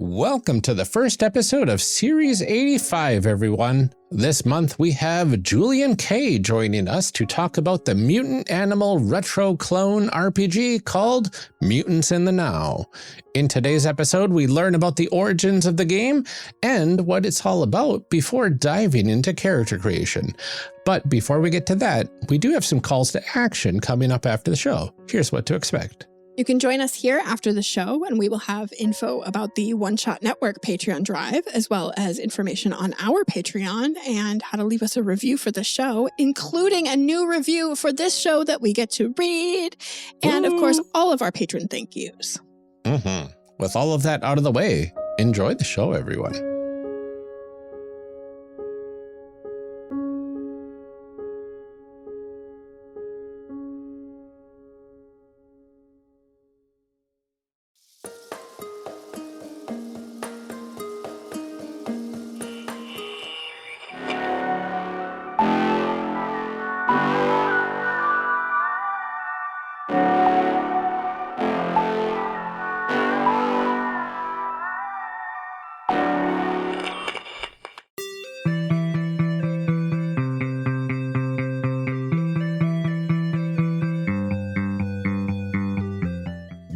Welcome to the first episode of Series 85, everyone. This month we have Julian Kay joining us to talk about the mutant animal retro clone RPG called Mutants in the Now. In today's episode, we learn about the origins of the game and what it's all about before diving into character creation. But before we get to that, we do have some calls to action coming up after the show. Here's what to expect. You can join us here after the show, and we will have info about the One Shot Network Patreon drive, as well as information on our Patreon and how to leave us a review for the show, including a new review for this show that we get to read, and of course, all of our patron thank yous. With all of that out of the way, enjoy the show, everyone.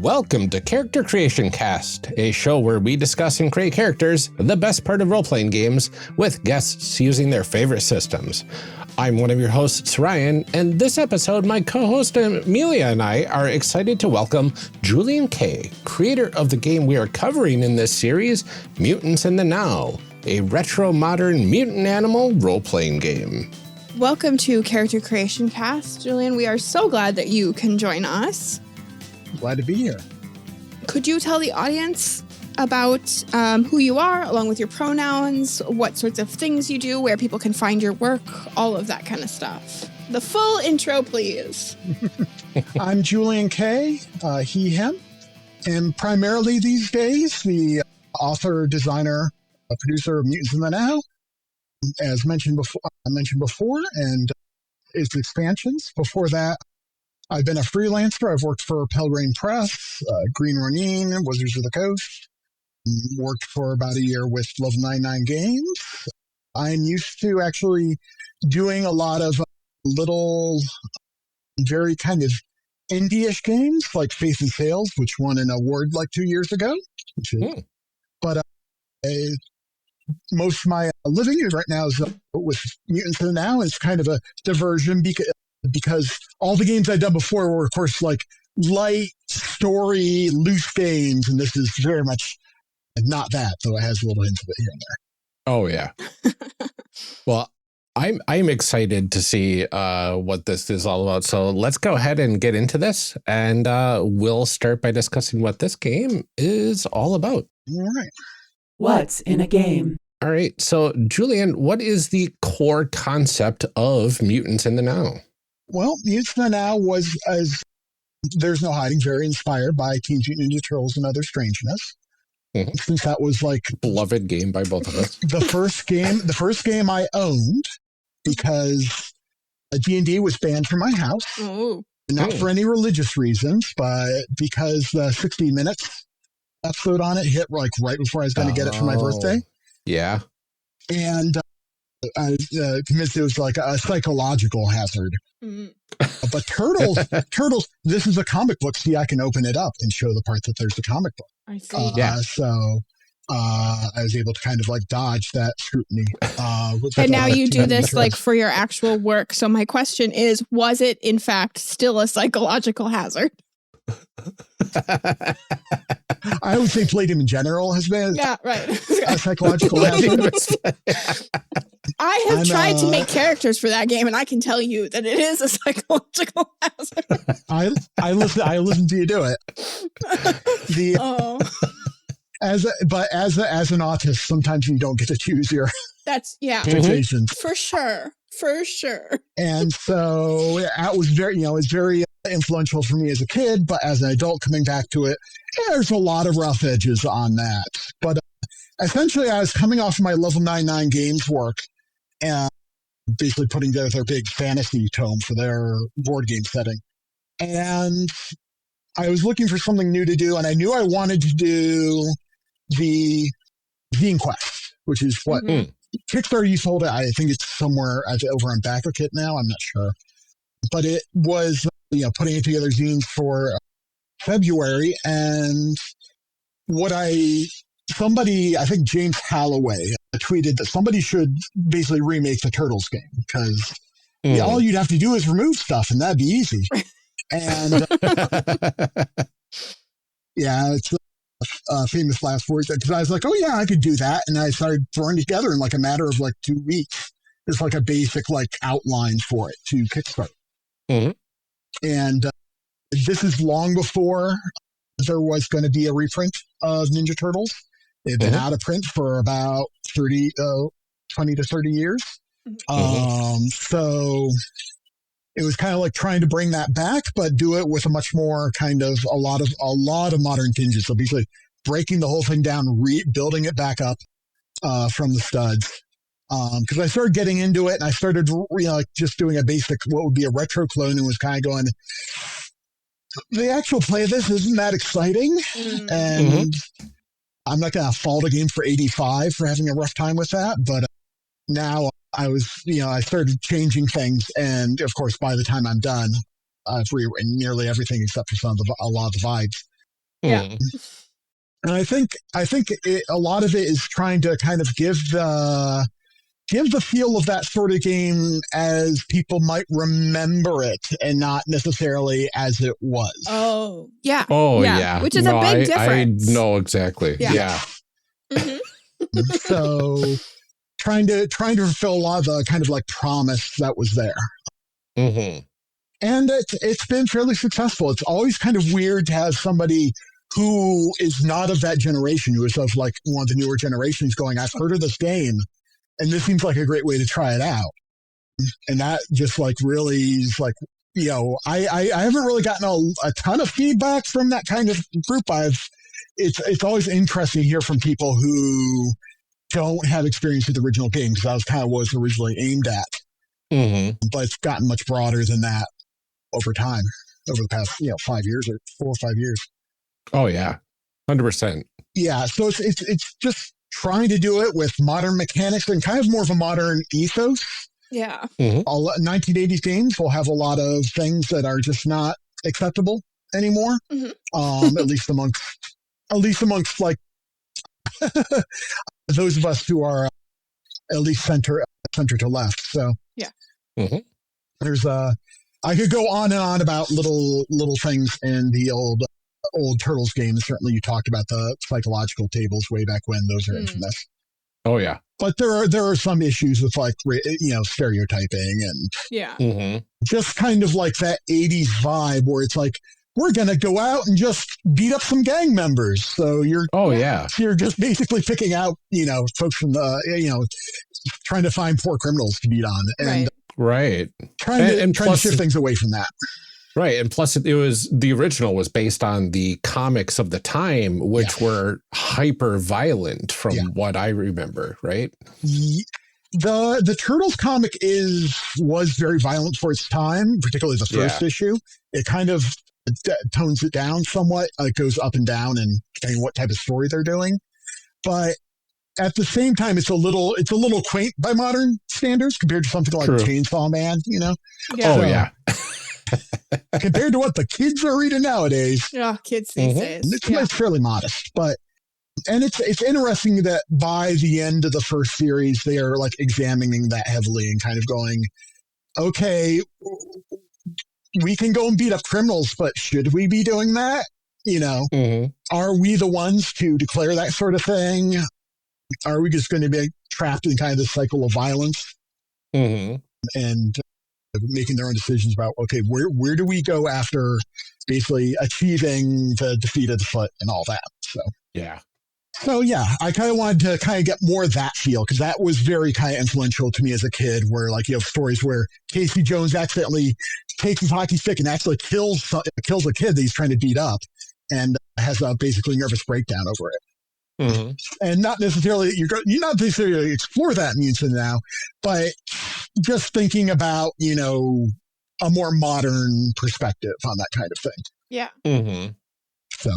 Welcome to Character Creation Cast, a show where we discuss and create characters, the best part of role-playing games, with guests using their favorite systems. I'm one of your hosts, Ryan, and this episode, my co-host Amelia and I are excited to welcome Julian Kay, creator of the game we are covering in this series, Mutants in the Now, a retro-modern mutant animal role-playing game. Welcome to Character Creation Cast, Julian. We are so glad that you can join us. Glad to be here. Could you tell the audience about who you are, along with your pronouns, what sorts of things you do, where people can find your work, all of that kind of stuff? The full intro, please. I'm Julian Kay, he, him, and primarily these days the author, designer, producer of Mutants in the Now, as mentioned before, and its expansions. Before that, I've been a freelancer. I've worked for Pelgrane Press, Green Ronin, Wizards of the Coast. Worked for about a year with Level 99 Games. I'm used to actually doing a lot of little, very kind of indie-ish games like Faith and Sales, which won an award like 2 years ago. But most of my living right now is with Mutants in the Now. It's kind of a diversion because all the games I've done before were, of course, like light story, loose games, and this is very much not that, though it has a little hint of it here and there. Oh, yeah. Well, I'm excited to see what this is all about. So let's go ahead and get into this, and we'll start by discussing what this game is all about. All right. What's in a game? All right. So, Julian, what is the core concept of Mutants in the Now? Well, Mutants in the Now was, as there's no hiding, very inspired by Teenage Mutant Ninja Turtles and Other Strangeness. Since that was like beloved game by both of us. The first game I owned, because D&D was banned from my house. Not for any religious reasons, but because the 60 Minutes episode on it hit like right before I was going to get it for my birthday. Yeah. And I was convinced it was like a psychological hazard. But Turtles, this is a comic book. See, I can open it up and show the part that there's a comic book. I see. So I was able to kind of like dodge that scrutiny. And now you do this like for your actual work. So my question is, was it in fact still a psychological hazard? I would say Playdom in general has been a psychological hazard. I have tried to make characters for that game, and I can tell you that it is a psychological hazard. I listen to you do it. As an autist, sometimes you don't get to choose your situations. For sure. And so it was very influential for me as a kid, but as an adult coming back to it, there's a lot of rough edges on that. But essentially, I was coming off of my Level 99 Games work and basically putting together their big fantasy tome for their board game setting. And I was looking for something new to do, and I knew I wanted to do the Zine Quest, which is what Kickstarter used to hold it. I think it's somewhere over on BackerKit now. I'm not sure. But it was, putting it together zines for February. And I think James Halloway tweeted that somebody should basically remake the Turtles game because all you'd have to do is remove stuff and that'd be easy. And it's famous last words because I was like, oh yeah, I could do that. And I started throwing it together in like a matter of like 2 weeks. It's like a basic like outline for it to Kickstarter. And this is long before there was going to be a reprint of Ninja Turtles. They've been out of print for about 20 to 30 years. So it was kind of like trying to bring that back, but do it with a much more kind of a lot of modern tinges. So basically breaking the whole thing down, building it back up from the studs. Because I started getting into it and I started, just doing a basic, what would be a retro clone, and was kind of going, the actual play of this isn't that exciting. And I'm not going to fault a game for 85 for having a rough time with that. But now I started changing things. And of course, by the time I'm done, I've rewritten nearly everything except for a lot of the vibes. Yeah. And I think a lot of it is trying to kind of give the feel of that sort of game as people might remember it and not necessarily as it was. Oh, yeah. Oh, yeah. Which is a big difference. I know exactly. Yeah. So trying to fulfill a lot of the kind of like promise that was there. And it's been fairly successful. It's always kind of weird to have somebody who is not of that generation, who is of like one of the newer generations going, I've heard of this game, and this seems like a great way to try it out. And that just like really is like, I haven't really gotten a ton of feedback from that kind of group. It's always interesting to hear from people who don't have experience with the original game, because that was kind of what it was originally aimed at. But it's gotten much broader than that over time, over the past 5 years or 4 or 5 years. Oh yeah, 100%. Yeah, so it's just trying to do it with modern mechanics and kind of more of a modern ethos. Yeah. 1980s games will have a lot of things that are just not acceptable anymore. At least amongst like those of us who are at least center to left. So there's I could go on and on about little things in the old Turtles games. Certainly you talked about the psychological tables way back when. Those are infamous. Oh yeah. But there are some issues with like stereotyping and just kind of like that 80s vibe where it's like, we're gonna go out and just beat up some gang members. So you're you're just basically picking out folks from the trying to find poor criminals to beat on and trying to shift things away from that. Right. And plus it was, the original was based on the comics of the time, which were hyper violent from what I remember. Right. The Turtles comic was very violent for its time, particularly the first issue. It kind of tones it down somewhat. It goes up and down and depending what type of story they're doing. But at the same time, it's a little quaint by modern standards compared to something like Chainsaw Man, compared to what the kids are reading nowadays. Yeah, kids these days. It's fairly modest, and it's interesting that by the end of the first series, they are like examining that heavily and kind of going, okay, we can go and beat up criminals, but should we be doing that? Are we the ones to declare that sort of thing? Are we just going to be trapped in kind of this cycle of violence? And making their own decisions about, okay, where do we go after basically achieving the defeat of the Foot and all that? So I kind of wanted to kind of get more of that feel, because that was very kind of influential to me as a kid, where like you have stories where Casey Jones accidentally takes his hockey stick and actually kills a kid that he's trying to beat up and has a basically nervous breakdown over it. And not necessarily, you're not necessarily explore that in Mutant now, but just thinking about, a more modern perspective on that kind of thing. Yeah. So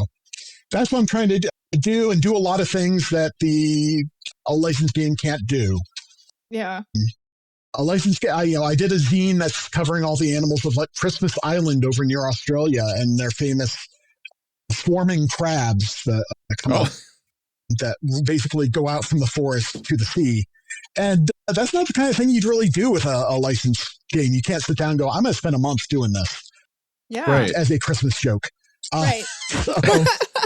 that's what I'm trying to do and do a lot of things that a licensed game can't do. Yeah. A licensed game, I did a zine that's covering all the animals of like Christmas Island over near Australia and their famous swarming crabs that come up, that basically go out from the forest to the sea. And that's not the kind of thing you'd really do with a licensed game. You can't sit down and go, I'm going to spend a month doing this. Yeah. Right. As a Christmas joke. Right.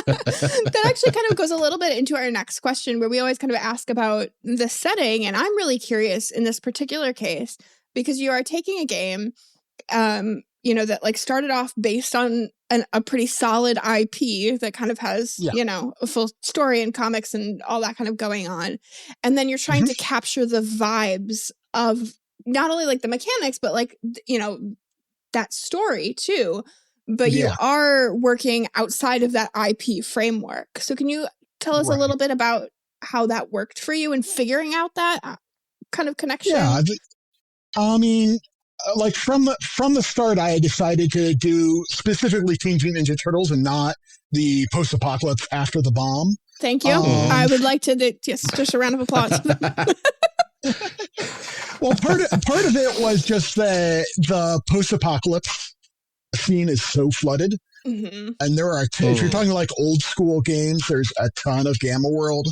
That actually kind of goes a little bit into our next question, where we always kind of ask about the setting. And I'm really curious in this particular case, because you are taking a game, that like started off based on a pretty solid IP that kind of has, a full story and comics and all that kind of going on. And then you're trying to capture the vibes of not only like the mechanics, but like, that story too. But you are working outside of that IP framework. So can you tell us a little bit about how that worked for you and figuring out that kind of connection? Yeah, I mean, like from the start, I decided to do specifically Teenage Mutant Ninja Turtles and not the post-apocalypse after the bomb. Thank you. I would like to just a round of applause. Well, part of it was just the post-apocalypse scene is so flooded, and there are if you're talking like old school games, there's a ton of Gamma World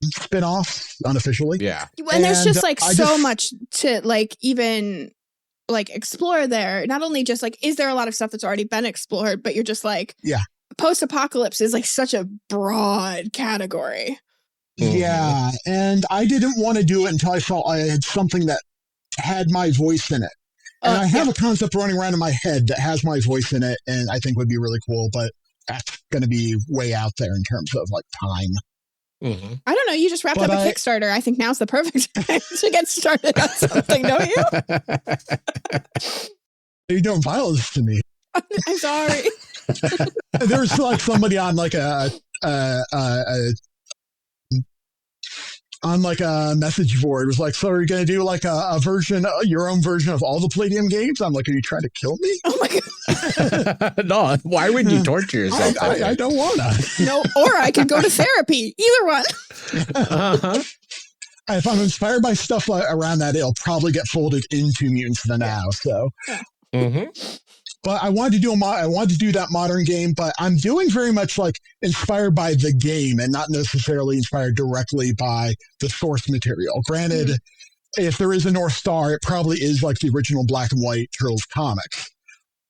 spin-offs unofficially. Yeah, and there's just like so much to like even like explore there. Not only just like, is there a lot of stuff that's already been explored, but you're just like, post-apocalypse is like such a broad category. Yeah, and I didn't want to do it until I felt I had something that had my voice in it. And I have a concept running around in my head that has my voice in it, and I think would be really cool, but that's going to be way out there in terms of like time. I don't know. You just wrapped up a Kickstarter. I think now's the perfect time to get started on something, don't you? You're doing violence to me. I'm sorry. There was like somebody on like a message board was like, so are you going to do like a version, your own version of all the Palladium games? I'm like, are you trying to kill me? Oh my God. No, why would you torture yourself? I don't want to. No, or I could go to therapy. Either one. If I'm inspired by stuff around that, it'll probably get folded into Mutants of the Now. So, but I wanted to do that modern game, but I'm doing very much like inspired by the game and not necessarily inspired directly by the source material. Granted, if there is a North Star, it probably is like the original black and white Turtles comics.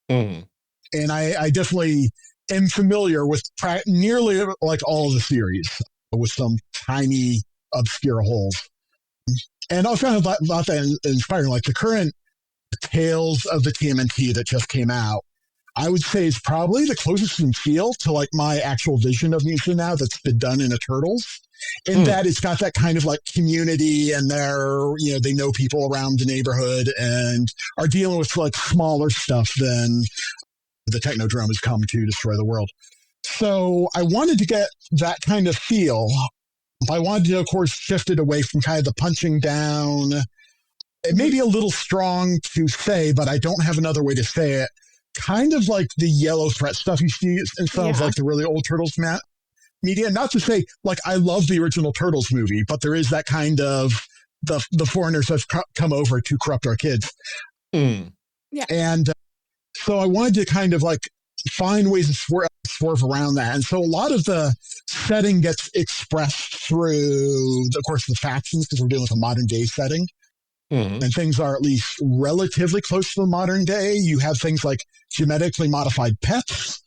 And I definitely am familiar with nearly like all of the series with some tiny obscure holes. And I was kind of thought that inspiring, like the current Tales of the TMNT that just came out, I would say is probably the closest in feel to like my actual vision of Mutants now that's been done in a Turtles, in that it's got that kind of like community and they know people around the neighborhood and are dealing with like smaller stuff than the Technodrome has come to destroy the world. So I wanted to get that kind of feel. I wanted to, of course, shift it away from kind of the punching down. It may be a little strong to say, but I don't have another way to say it. Kind of like the Yellow Threat stuff you see in some of like the really old Turtles media. Not to say, like, I love the original Turtles movie, but there is that kind of the foreigners have come over to corrupt our kids. Yeah. And so I wanted to kind of like find ways to swerve around that. And so a lot of the setting gets expressed through, of course, the factions, because we're dealing with a modern day setting. And things are at least relatively close to the modern day. You have things like genetically modified pets.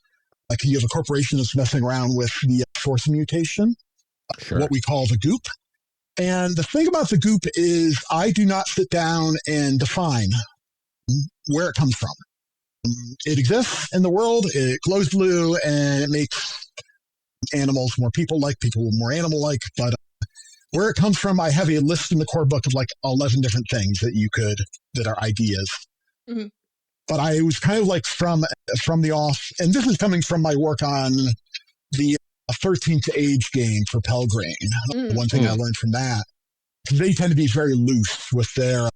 Like you have a corporation that's messing around with the source mutation, what we call the goop. And the thing about the goop is I do not sit down and define where it comes from. It exists in the world, it glows blue, and it makes animals more people-like, people more animal-like, but where it comes from, I have a list in the core book of like 11 different things that are ideas. But I was kind of like from the off, and this is coming from my work on the 13th Age game for Pelgrane. One thing I learned from that, they tend to be very loose with their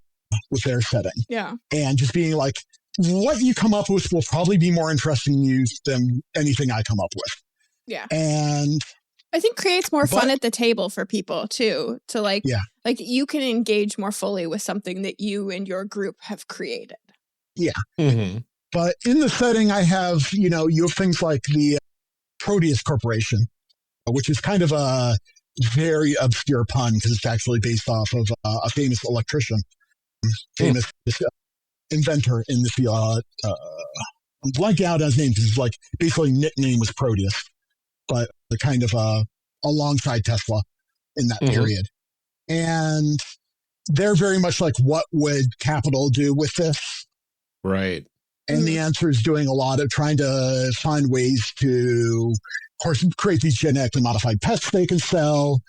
setting. Yeah. And just being like, what you come up with will probably be more interesting to you than anything I come up with. Yeah. And I think creates more fun at the table for people too, to like you can engage more fully with something that you and your group have created. Yeah. Mm-hmm. But in the setting, I have, you have things like the Proteus Corporation, which is kind of a very obscure pun because it's actually based off of a famous electrician, famous inventor in the field. I'm blanking out on his name because his basically nickname was Proteus, but kind of alongside Tesla in that period. And they're very much like, what would capital do with this? Right. And the answer is doing a lot of trying to find ways to, of course, create these genetically modified pets they can sell,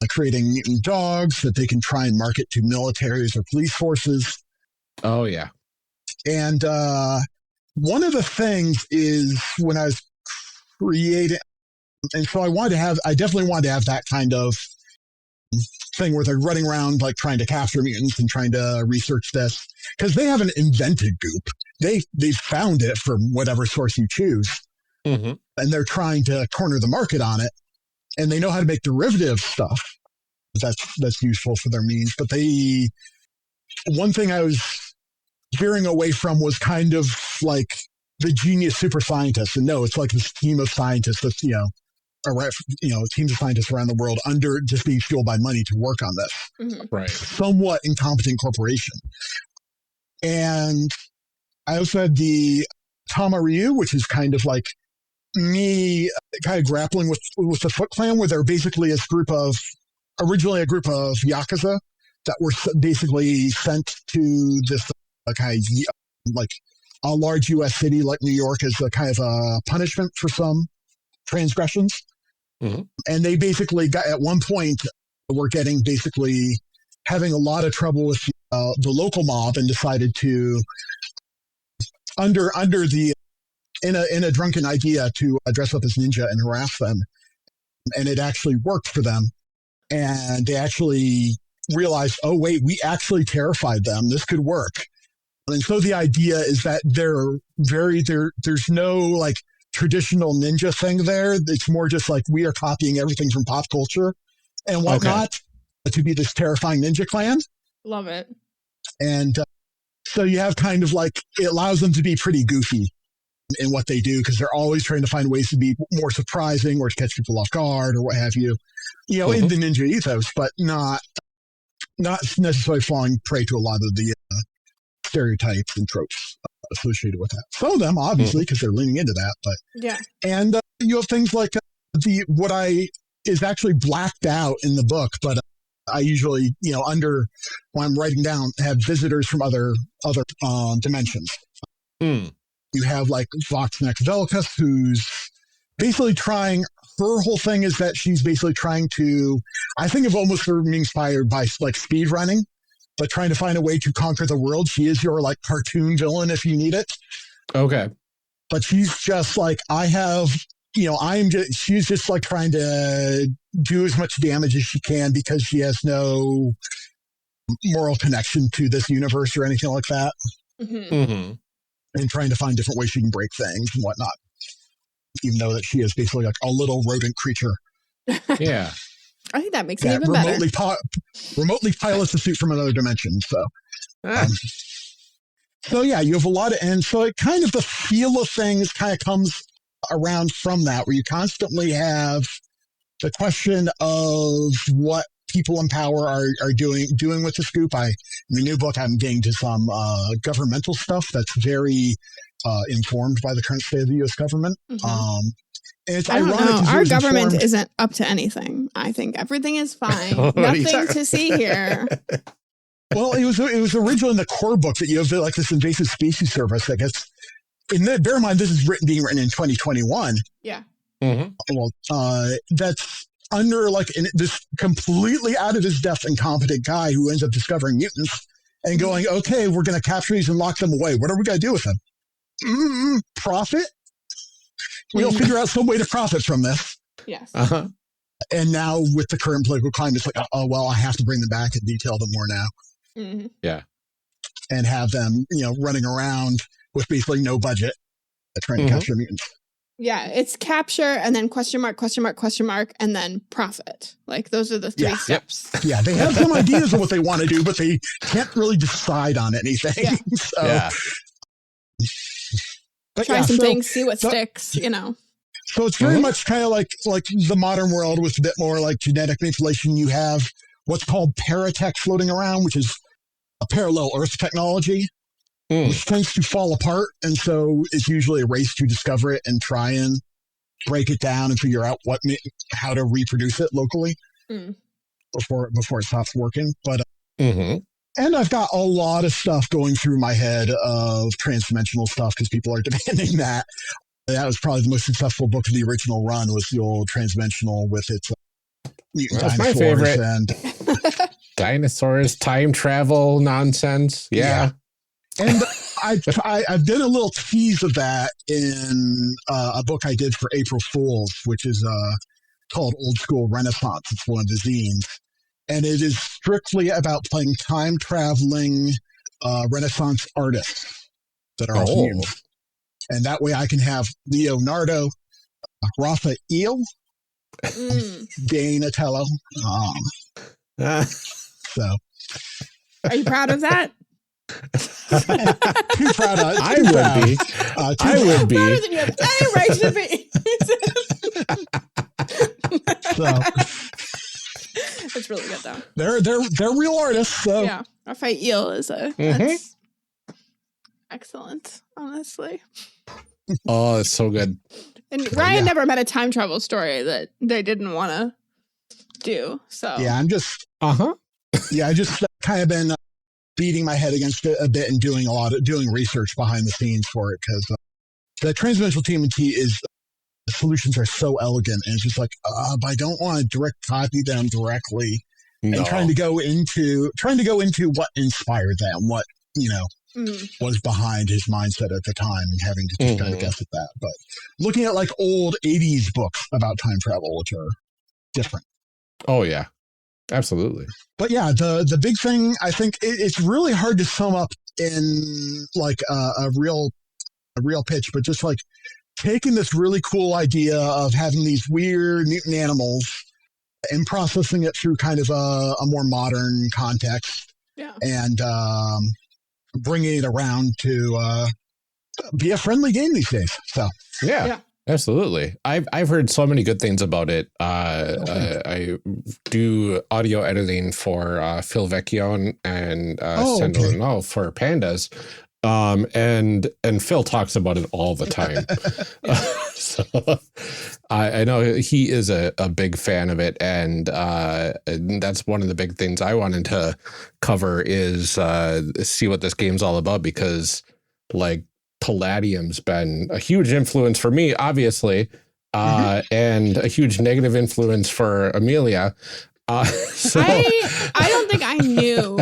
creating mutant dogs that they can try and market to militaries or police forces. Oh, yeah. And one of the things is when I was creating, and so I definitely wanted to have that kind of thing where they're running around trying to capture mutants and trying to research this, because they haven't invented goop. They've found it from whatever source you choose, and they're trying to corner the market on it, and they know how to make derivative stuff that's useful for their means. But one thing I was veering away from was kind of like the genius super scientist, and no, it's like this team of scientists that's teams of scientists around the world under just being fueled by money to work on this. Right. Somewhat incompetent corporation. And I also had the Tama Ryu, which is kind of like me kind of grappling with the Foot Clan, where they're basically originally a group of Yakuza that were basically sent to this a large U.S. city like New York as a kind of a punishment for some transgressions. And they basically at one point were basically having a lot of trouble with the local mob, and decided to in a drunken idea to dress up as ninja and harass them. And it actually worked for them. And they actually realized, oh wait, we actually terrified them. This could work. And so the idea is that there's no traditional ninja thing there. It's more just we are copying everything from pop culture and whatnot to be this terrifying ninja clan. Love it. And so you have kind of it allows them to be pretty goofy in what they do, because they're always trying to find ways to be more surprising or to catch people off guard or what have you, in the ninja ethos, but not necessarily falling prey to a lot of the stereotypes and tropes associated with that. Some of them, obviously, because they're leaning into that, but yeah. And you have things like is actually blacked out in the book, but I usually, when I'm writing down, have visitors from other dimensions. You have Vox Nex Velicus, who's basically trying. Her whole thing is that she's basically trying to. I think of almost her being inspired by speed running, but trying to find a way to conquer the world. She is your cartoon villain if you need it. Okay. But she's just I have. She's just trying to do as much damage as she can because she has no moral connection to this universe or anything like that. And trying to find different ways she can break things and whatnot. Even though that she is basically a little rodent creature. Yeah. I think that makes it even better. Remotely pilots a suit from another dimension. So, so yeah, you have a lot of, and so it kind of the feel of things kind of comes around from that, where you constantly have the question of what people in power are doing with the scoop. In the new book, I'm getting to some governmental stuff that's very informed by the current state of the U.S. government. It's I don't ironic. know. Our government isn't up to anything. I think everything is fine. Nothing to see here. Well, it was originally in the core book that you have this invasive species service that gets. Bear in mind, this is being written in 2021. Yeah. Well, that's under this completely out of his depth incompetent guy who ends up discovering mutants and going, okay, we're going to capture these and lock them away. What are we going to do with them? Profit? We'll figure out some way to profit from this. Yes. And now with the current political climate, it's oh, well, I have to bring them back and detail them more now. Yeah. And have them, running around with basically no budget trying to capture mutants. Yeah, it's capture and then question mark, and then profit. Like those are the three steps. Yeah, they have some ideas of what they want to do, but they can't really decide on anything. Yeah. So, but try some things, see what sticks, you know. So it's very much kind of like the modern world with a bit more like genetic manipulation. You have what's called paratech floating around, which is a parallel Earth technology, which tends to fall apart. And so it's usually a race to discover it and try and break it down and figure out how to reproduce it locally before it stops working. But and I've got a lot of stuff going through my head of transdimensional stuff because people are demanding that. That was probably the most successful book of the original run was the old Transdimensional with its mutant That's dinosaurs my favorite. And dinosaurs, time travel nonsense. Yeah. And I did a little tease of that in a book I did for April Fools, which is called Old School Renaissance. It's one of the zines. And it is strictly about playing time traveling Renaissance artists that are also mutants. And that way I can have Leonardo, Raphael, Donatello. So, are you proud of that? Too proud of it. I would be. Prouder than you have any right to be. So, it's really good though. They're real artists. So. Yeah, Raphael is that's excellent. Honestly. Oh, it's so good. And Ryan never met a time travel story that they didn't want to do. So yeah, I'm just I just kind of been beating my head against it a bit and doing research behind the scenes for it because the transdimensional TMNT is the solutions are so elegant and it's just like I don't want to direct copy them directly and trying to go into what inspired them, what was behind his mindset at the time and having to just kind of guess at that. But looking at like old 80s books about time travel, which are different. Oh, yeah. Absolutely. But yeah, the big thing, I think it's really hard to sum up in like a real pitch, but just like taking this really cool idea of having these weird mutant animals and processing it through kind of a more modern context and bringing it around to be a friendly game these days. So yeah. Absolutely. I've heard so many good things about it. I do audio editing for Phil Vecchione and Sandro for Pandas. And Phil talks about it all the time. So I know he is a big fan of it. And that's one of the big things I wanted to cover is see what this game's all about, because like Palladium's been a huge influence for me, obviously, and a huge negative influence for Amelia. So I don't think I knew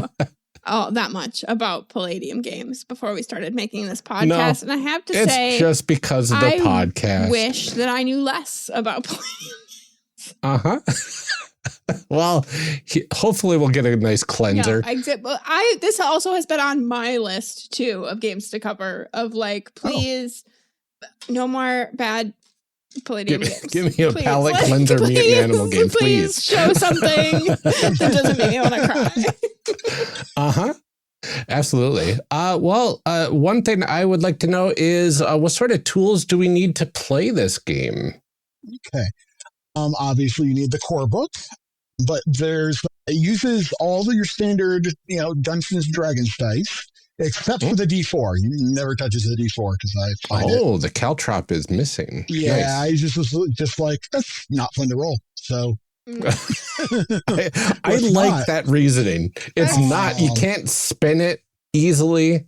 that much about Palladium games before we started making this podcast. And I have to say, it's just because of the podcast. I wish that I knew less about Palladium. Well, hopefully we'll get a nice cleanser. This also has been on my list too of games to cover. Of like, please, no more bad Palladium games. Give me a palate cleanser mutant animal game, please. Show something that doesn't make me want to cry. Absolutely. Well, one thing I would like to know is what sort of tools do we need to play this game? Okay. Obviously you need the core book, but it uses all of your standard, Dungeons and Dragons dice, except for the D4. You never touches the D4 because I find the caltrop is missing. Yeah, nice. I just like, that's not fun to roll. So I like that reasoning. It's not, you can't spin it easily.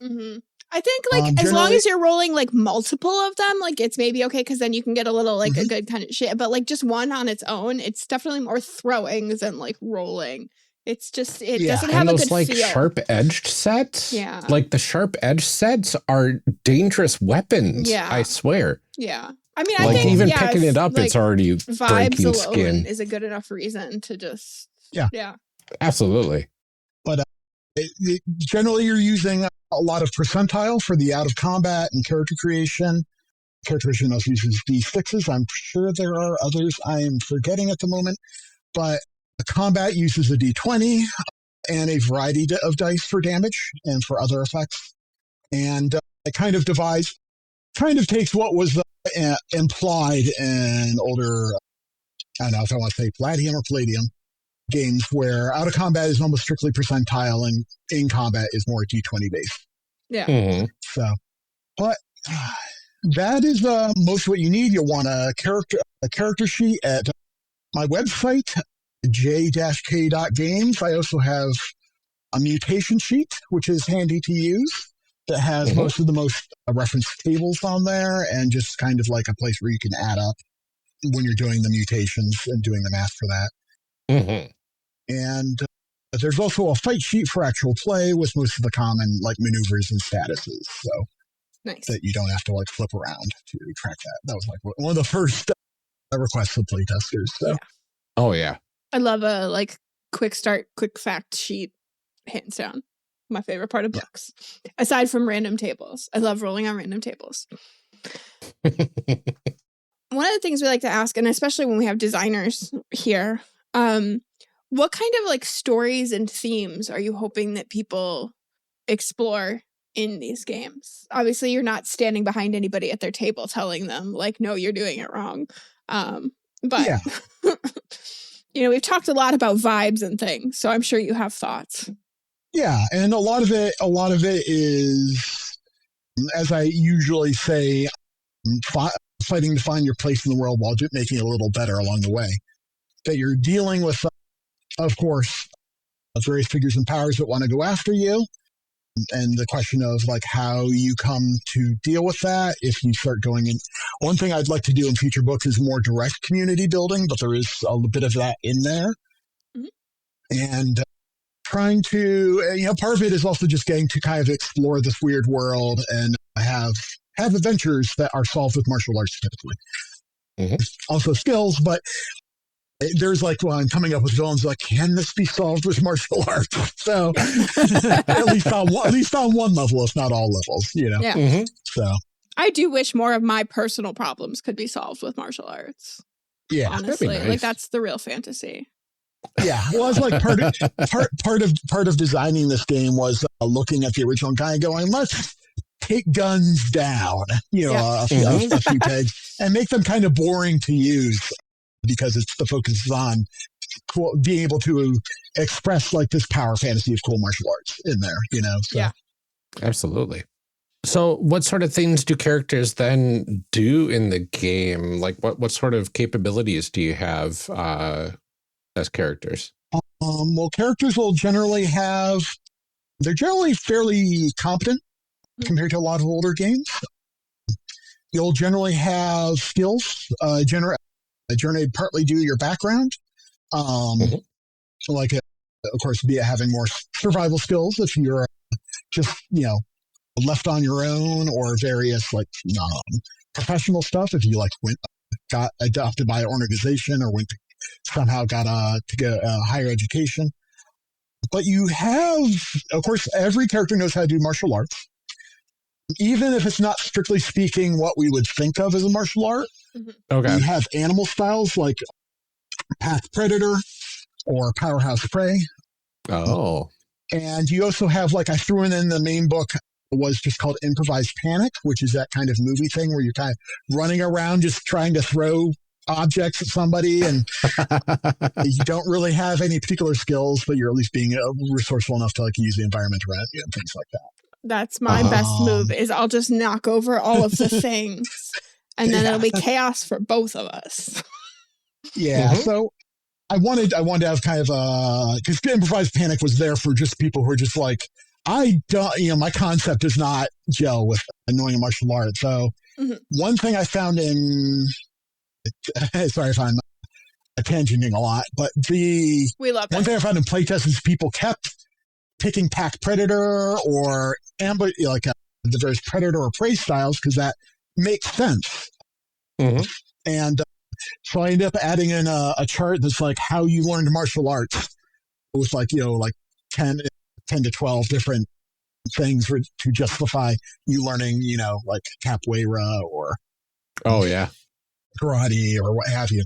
I think as long as you're rolling like multiple of them, like it's maybe okay because then you can get a little like a good kind of shit. But like just one on its own, it's definitely more throwing than like rolling. It's just doesn't have a good like feel. Sharp edged sets. Yeah, like the sharp edged sets are dangerous weapons. Yeah, I swear. Yeah, I mean, like I think even picking it up, it's already breaking alone skin. Is a good enough reason to just absolutely. But generally, you're using a lot of percentile for the out of combat and character creation. character creation also uses D6s. I'm sure there are others I am forgetting at the moment, but the combat uses a D20 and a variety of dice for damage and for other effects. And it kind of takes what was implied in older, I don't know if I want to say Palladium or Palladium games, where out of combat is almost strictly percentile and in combat is more D20 based. Yeah. Mm-hmm. So, but that is most of what you need. You'll want a character sheet at my website, j-k.games. I also have a mutation sheet, which is handy to use, that has most of the most reference tables on there, and just kind of like a place where you can add up when you're doing the mutations and doing the math for that. Mm-hmm. And there's also a fight sheet for actual play with most of the common like maneuvers and statuses, so Nice. that you don't have to like flip around to track that. That was like one of the first requests of playtesters. So. Yeah. Oh, yeah. I love a like quick start, quick fact sheet, hands down. My favorite part of books. Aside from random tables. I love rolling on random tables. One of the things we like to ask, and especially when we have designers here, what kind of like stories and themes are you hoping that people explore in these games? Obviously, you're not standing behind anybody at their table telling them like, no, you're doing it wrong. But Yeah. we've talked a lot about vibes and things, so I'm sure you have thoughts. Yeah, and a lot of it is, as I usually say, fighting to find your place in the world while making it a little better along the way. That you're dealing with, of course, various figures and powers that want to go after you, and the question of like how you come to deal with that if you start going in. One thing I'd like to do in future books is more direct community building, but there is a bit of that in there. Mm-hmm. And trying to, part of it is also just getting to kind of explore this weird world and have adventures that are solved with martial arts typically. Mm-hmm. Also skills, but there's like, well, I'm coming up with villains like, can this be solved with martial arts? So at least on one level, if not all levels, Yeah. Mm-hmm. So I do wish more of my personal problems could be solved with martial arts. Yeah, honestly, nice. like that's the real fantasy. Yeah, well, it's like part of designing this game was looking at the original guy and going, let's take guns down, a few pegs, and make them kind of boring to use because it's the focus is on being able to express like this power fantasy of cool martial arts in there, So. Yeah, absolutely. So what sort of things do characters then do in the game? Like what sort of capabilities do you have as characters? Well, characters will generally they're generally fairly competent compared to a lot of older games. You'll generally have skills, generate partly due to your background. Like, of course, be it having more survival skills if you're just, left on your own, or various like professional stuff if you like got adopted by an organization or somehow got to get a higher education. But you have, of course, every character knows how to do martial arts, even if it's not strictly speaking what we would think of as a martial art. Okay. You have animal styles like Path Predator or Powerhouse Prey. Oh. And you also have, like I threw in the main book, was just called Improvised Panic, which is that kind of movie thing where you're kind of running around just trying to throw objects at somebody, and you don't really have any particular skills, but you're at least being resourceful enough to like use the environment around you and things like that. That's my best move, is I'll just knock over all of the things, and then it'll be chaos for both of us. Yeah, so I wanted to have kind of because Improvised Panic was there for just people who are just like, I don't, my concept does not gel with knowing a martial art. So one thing I found sorry if I'm tangenting a lot, but we love one thing I found in playtest is people kept picking Pack Predator or the various Predator or Prey styles because that makes sense. And so I ended up adding in a chart that's like how you learned martial arts with like 10 to 12 different things to justify you learning, like capoeira or Oh, yeah. Karate or what have you.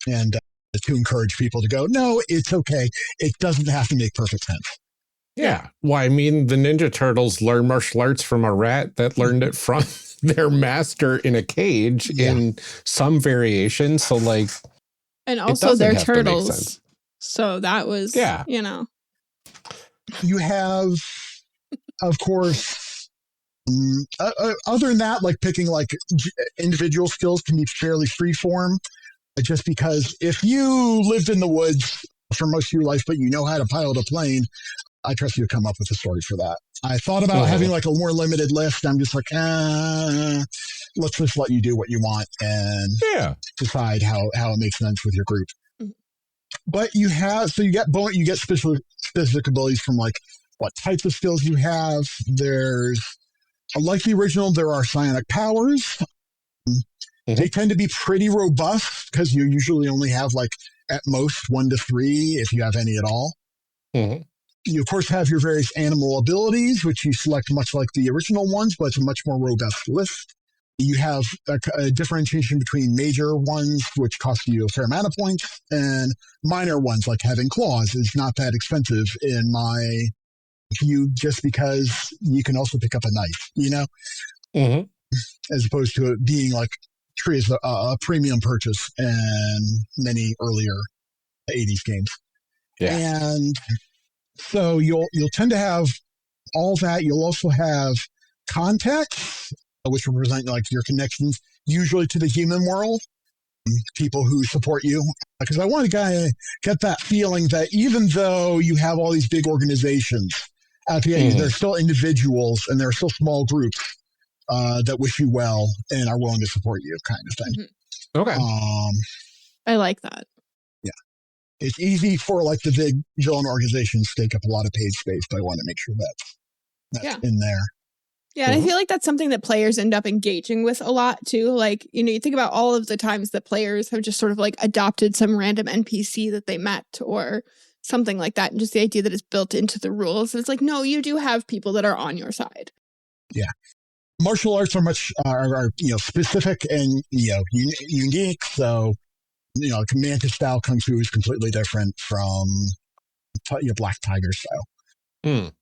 And to encourage people to go, no, it's okay. It doesn't have to make perfect sense. Yeah. Well, I mean, the Ninja Turtles learn martial arts from a rat that learned it from their master in a cage in some variation. So, like, and also they're turtles. So that was, you know. You have, of course, other than that, like picking like individual skills can be fairly freeform. Just because if you lived in the woods for most of your life, but you know how to pilot a plane, I trust you to come up with a story for that. I thought about having like a more limited list. I'm just like, let's just let you do what you want and decide how it makes sense with your group. Mm-hmm. But you have, so you get specific abilities from like what types of skills you have. There's, like the original, there are psionic powers. They tend to be pretty robust because you usually only have like at most 1 to 3 if you have any at all. Mm-hmm. You, of course, have your various animal abilities, which you select much like the original ones, but it's a much more robust list. You have a differentiation between major ones, which cost you a fair amount of points, and minor ones, like having claws, is not that expensive in my view, just because you can also pick up a knife, you know? Mm-hmm. As opposed to it being like a premium purchase in many earlier 80s games. Yeah. And so you'll tend to have all that. You'll also have contacts, which represent like your connections, usually to the human world, people who support you. Because I want to get that feeling that even though you have all these big organizations, at the end, they're still individuals and they're still small groups that wish you well and are willing to support you, kind of thing. Mm-hmm. Okay. I like that. Yeah. It's easy for like the big villain organizations to take up a lot of page space, but I want to make sure that's in there. Yeah, and I feel like that's something that players end up engaging with a lot too. Like, you know, you think about all of the times that players have just sort of like adopted some random NPC that they met or something like that. And just the idea that it's built into the rules. It's like, no, you do have people that are on your side. Yeah. Martial arts are much specific and unique. So Mantis style kung fu is completely different from Black Tiger style.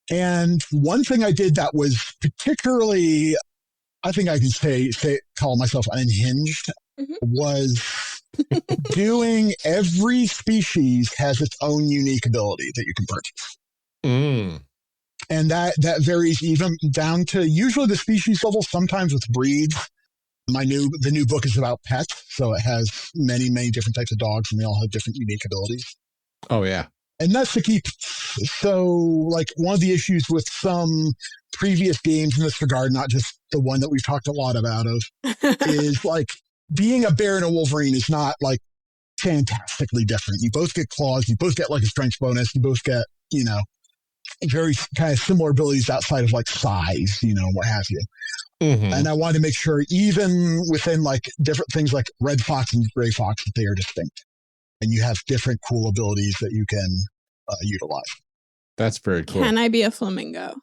And one thing I did that was particularly, I think I can call myself unhinged, was doing every species has its own unique ability that you can purchase. And that varies even down to usually the species level, sometimes with breeds. The new book is about pets, so it has many, many different types of dogs, and they all have different unique abilities. Oh, yeah. And that's to keep, so like one of the issues with some previous games in this regard, not just the one that we've talked a lot about is like being a bear and a Wolverine is not like fantastically different. You both get claws, you both get like a strength bonus, you both get, very kind of similar abilities outside of like size, what have you. Mm-hmm. And I wanted to make sure even within like different things like Red Fox and Gray Fox, that they are distinct. And you have different cool abilities that you can utilize. That's very cool. Can I be a flamingo?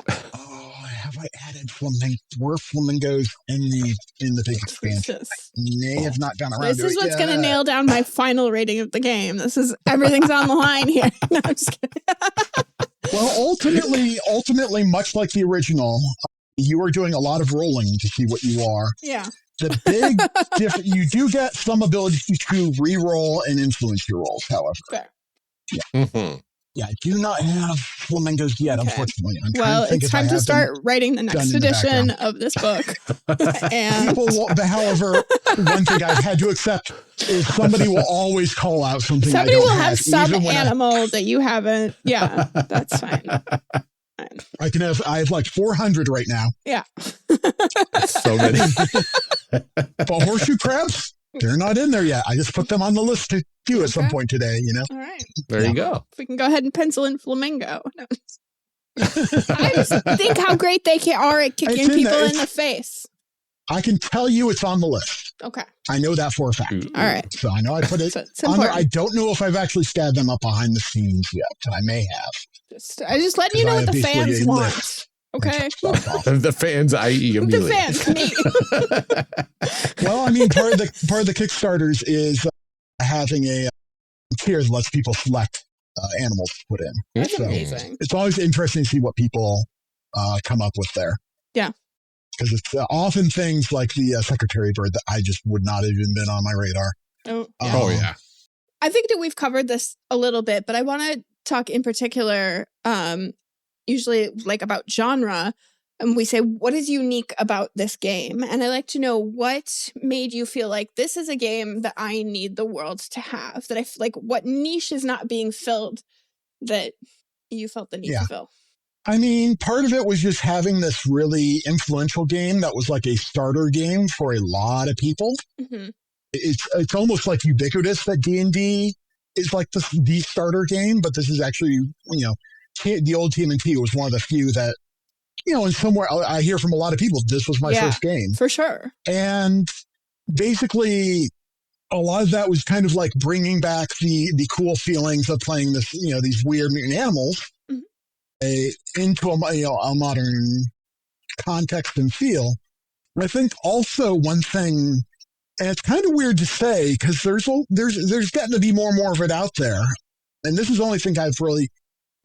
Oh, have I added flamingos in the big expansion? May have not gone around. This is what's going to nail down my final rating of the game. Everything's on the line here. No, I'm just kidding. Well, ultimately, much like the original, you are doing a lot of rolling to see what you are. Yeah. The big difference, you do get some ability to re-roll and influence your rolls, however. Fair. Yeah. Mm-hmm. Yeah, I do not have flamingos yet, unfortunately. It's time to start writing the next edition of this book. And however, one thing I've had to accept is somebody will always call out something. Somebody will have some animal that you haven't. Yeah, that's fine. I have like 400 right now. Yeah. So many. But horseshoe crabs, they're not in there yet. I just put them on the list to do at some point today, All right. There you go. If we can go ahead and pencil in flamingo. No. I just think how great they are at kicking people in the face. I can tell you it's on the list. Okay. I know that for a fact. All right. So I know I put it on there. I don't know if I've actually stabbed them up behind the scenes yet. I may have. I just letting you know what the fans want. Okay. The fans, i.e. The Amelia. fans, me. Well, I mean, part of the Kickstarters is having a tier that lets people select animals to put in. That's So amazing. it's always interesting to see what people come up with there. Yeah. Because it's often things like the secretary bird that I just would not have even been on my radar. Oh, yeah. Oh, yeah. I think that we've covered this a little bit, but I want to talk in particular, usually like about genre. And we say, what is unique about this game? And I like to know what made you feel like this is a game that I need the world to have, that I like what niche is not being filled that you felt the need to fill. I mean, part of it was just having this really influential game that was like a starter game for a lot of people. Mm-hmm. It's almost like ubiquitous that D&D is like the starter game, but this is actually, the old TMNT was one of the few that, and somewhere I hear from a lot of people, this was my first game. For sure. And basically, a lot of that was kind of like bringing back the cool feelings of playing this, these weird mutant animals into a modern context and feel. And I think also one thing, and it's kind of weird to say because there's getting to be more and more of it out there, and this is the only thing I've really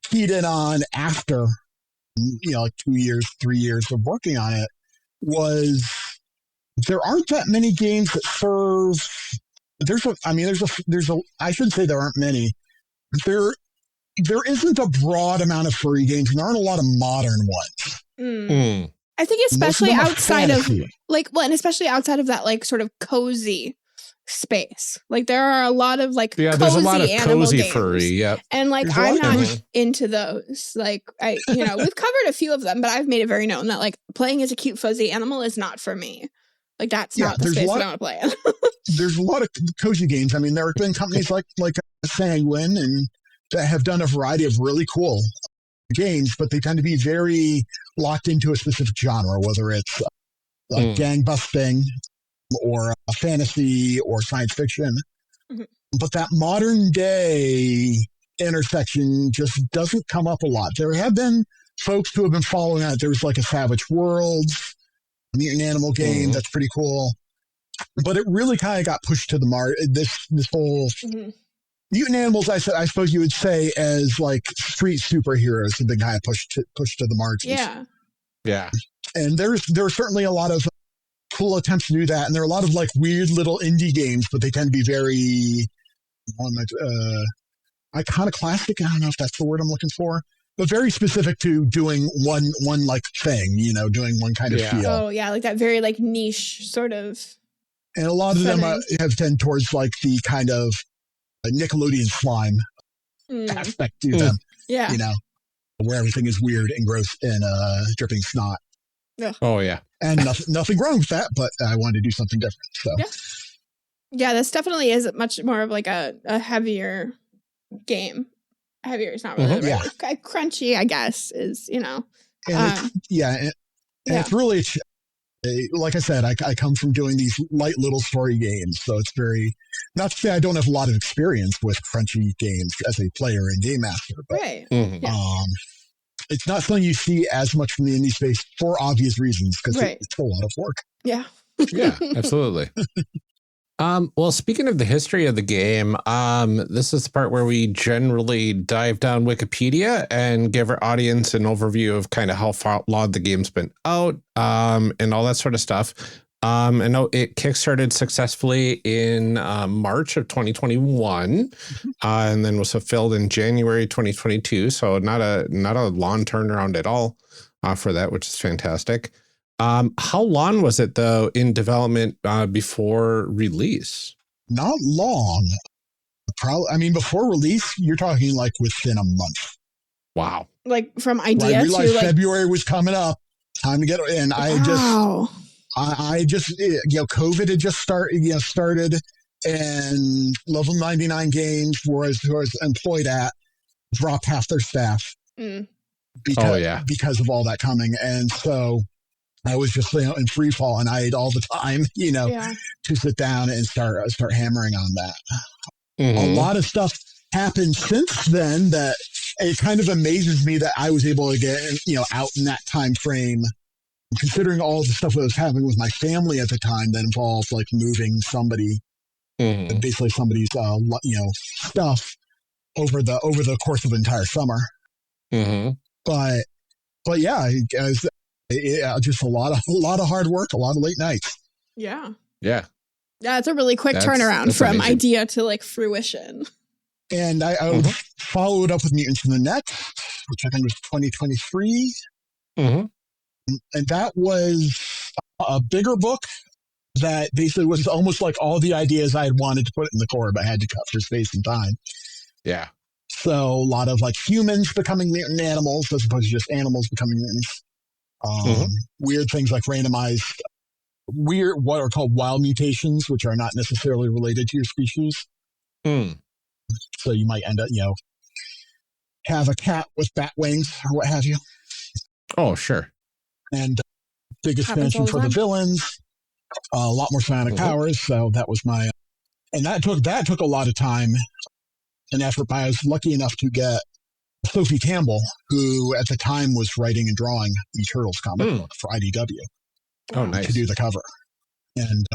keyed in on after, like 2 years, 3 years of working on it, was there aren't that many games that serve. I shouldn't say there aren't many. There isn't a broad amount of furry games, and there aren't a lot of modern ones. Mm. I think especially outside of and especially outside of that like sort of cozy space. Like there are a lot of like cozy there's a lot of cozy games. Furry, yeah. And like I'm not into those. Like we've covered a few of them, but I've made it very known that like playing as a cute fuzzy animal is not for me. Like that's not the space that I want to play in. There's a lot of cozy games. I mean, there have been companies like Sanguine and that have done a variety of really cool games, but they tend to be very locked into a specific genre, whether it's gang busting or fantasy or science fiction. Mm-hmm. But that modern day intersection just doesn't come up a lot. There have been folks who have been following that. There's like a Savage Worlds, a mutant animal game that's pretty cool. But it really kind of got pushed to the mark. This whole mutant animals, I suppose you would say, as like street superheroes have been kind of pushed to the margins. Yeah. And there are certainly a lot of cool attempts to do that, and there are a lot of like weird little indie games, but they tend to be very iconoclastic. I don't know if that's the word I'm looking for, but very specific to doing one like thing, doing one kind of feel. Oh yeah, like that very like niche sort of. And a lot of them have tended towards like the kind of Nickelodeon slime aspect to them. Yeah. Where everything is weird and gross and dripping snot. Yeah. Oh yeah. And nothing wrong with that, but I wanted to do something different. So yeah, this definitely is much more of like a heavier game. Heavier is not really crunchy, I guess, is And it's really, like I said, I come from doing these light little story games, so it's very, not to say I don't have a lot of experience with crunchy games as a player and game master, but it's not something you see as much from the indie space for obvious reasons, because it's a lot of work. Yeah. Yeah, absolutely. Well, speaking of the history of the game, this is the part where we generally dive down Wikipedia and give our audience an overview of kind of how far long the game's been out, and all that sort of stuff. I know it kickstarted successfully in March of 2021, and then was fulfilled in January 2022. So not a long turnaround at all for that, which is fantastic. How long was it though in development before release? Not long. Probably. I mean, before release, you're talking like within a month. Wow. Like from idea I realized to like February was coming up. Time to get in. I just COVID had just started, and Level 99 Games, who I was employed at, dropped half their staff because of all that coming, and so I was just in free fall, and I had all the time, to sit down and start hammering on that. A lot of stuff happened since then that it kind of amazes me that I was able to get, out in that time frame, considering all the stuff that was happening with my family at the time that involved like moving somebody, basically somebody's, stuff over the course of the entire summer. But yeah, just a lot of hard work, a lot of late nights. Yeah. Yeah. Yeah, it's a really quick turnaround from amazing. idea to like fruition. And I followed up with Mutants in the Net, which I think was 2023. And that was a bigger book that basically was almost like all the ideas I had wanted to put in the core, but had to cut for space and time. Yeah. So a lot of like humans becoming mutant animals as opposed to just animals becoming mutants. Weird things like randomized, what are called wild mutations, which are not necessarily related to your species. So you might end up, have a cat with bat wings or what have you. Oh, sure. And big expansion for the villains, a lot more psionic powers. So that was and that took a lot of time and effort, but I was lucky enough to get Sophie Campbell, who at the time was writing and drawing the Turtles comic book for IDW. Oh, nice. To do the cover. And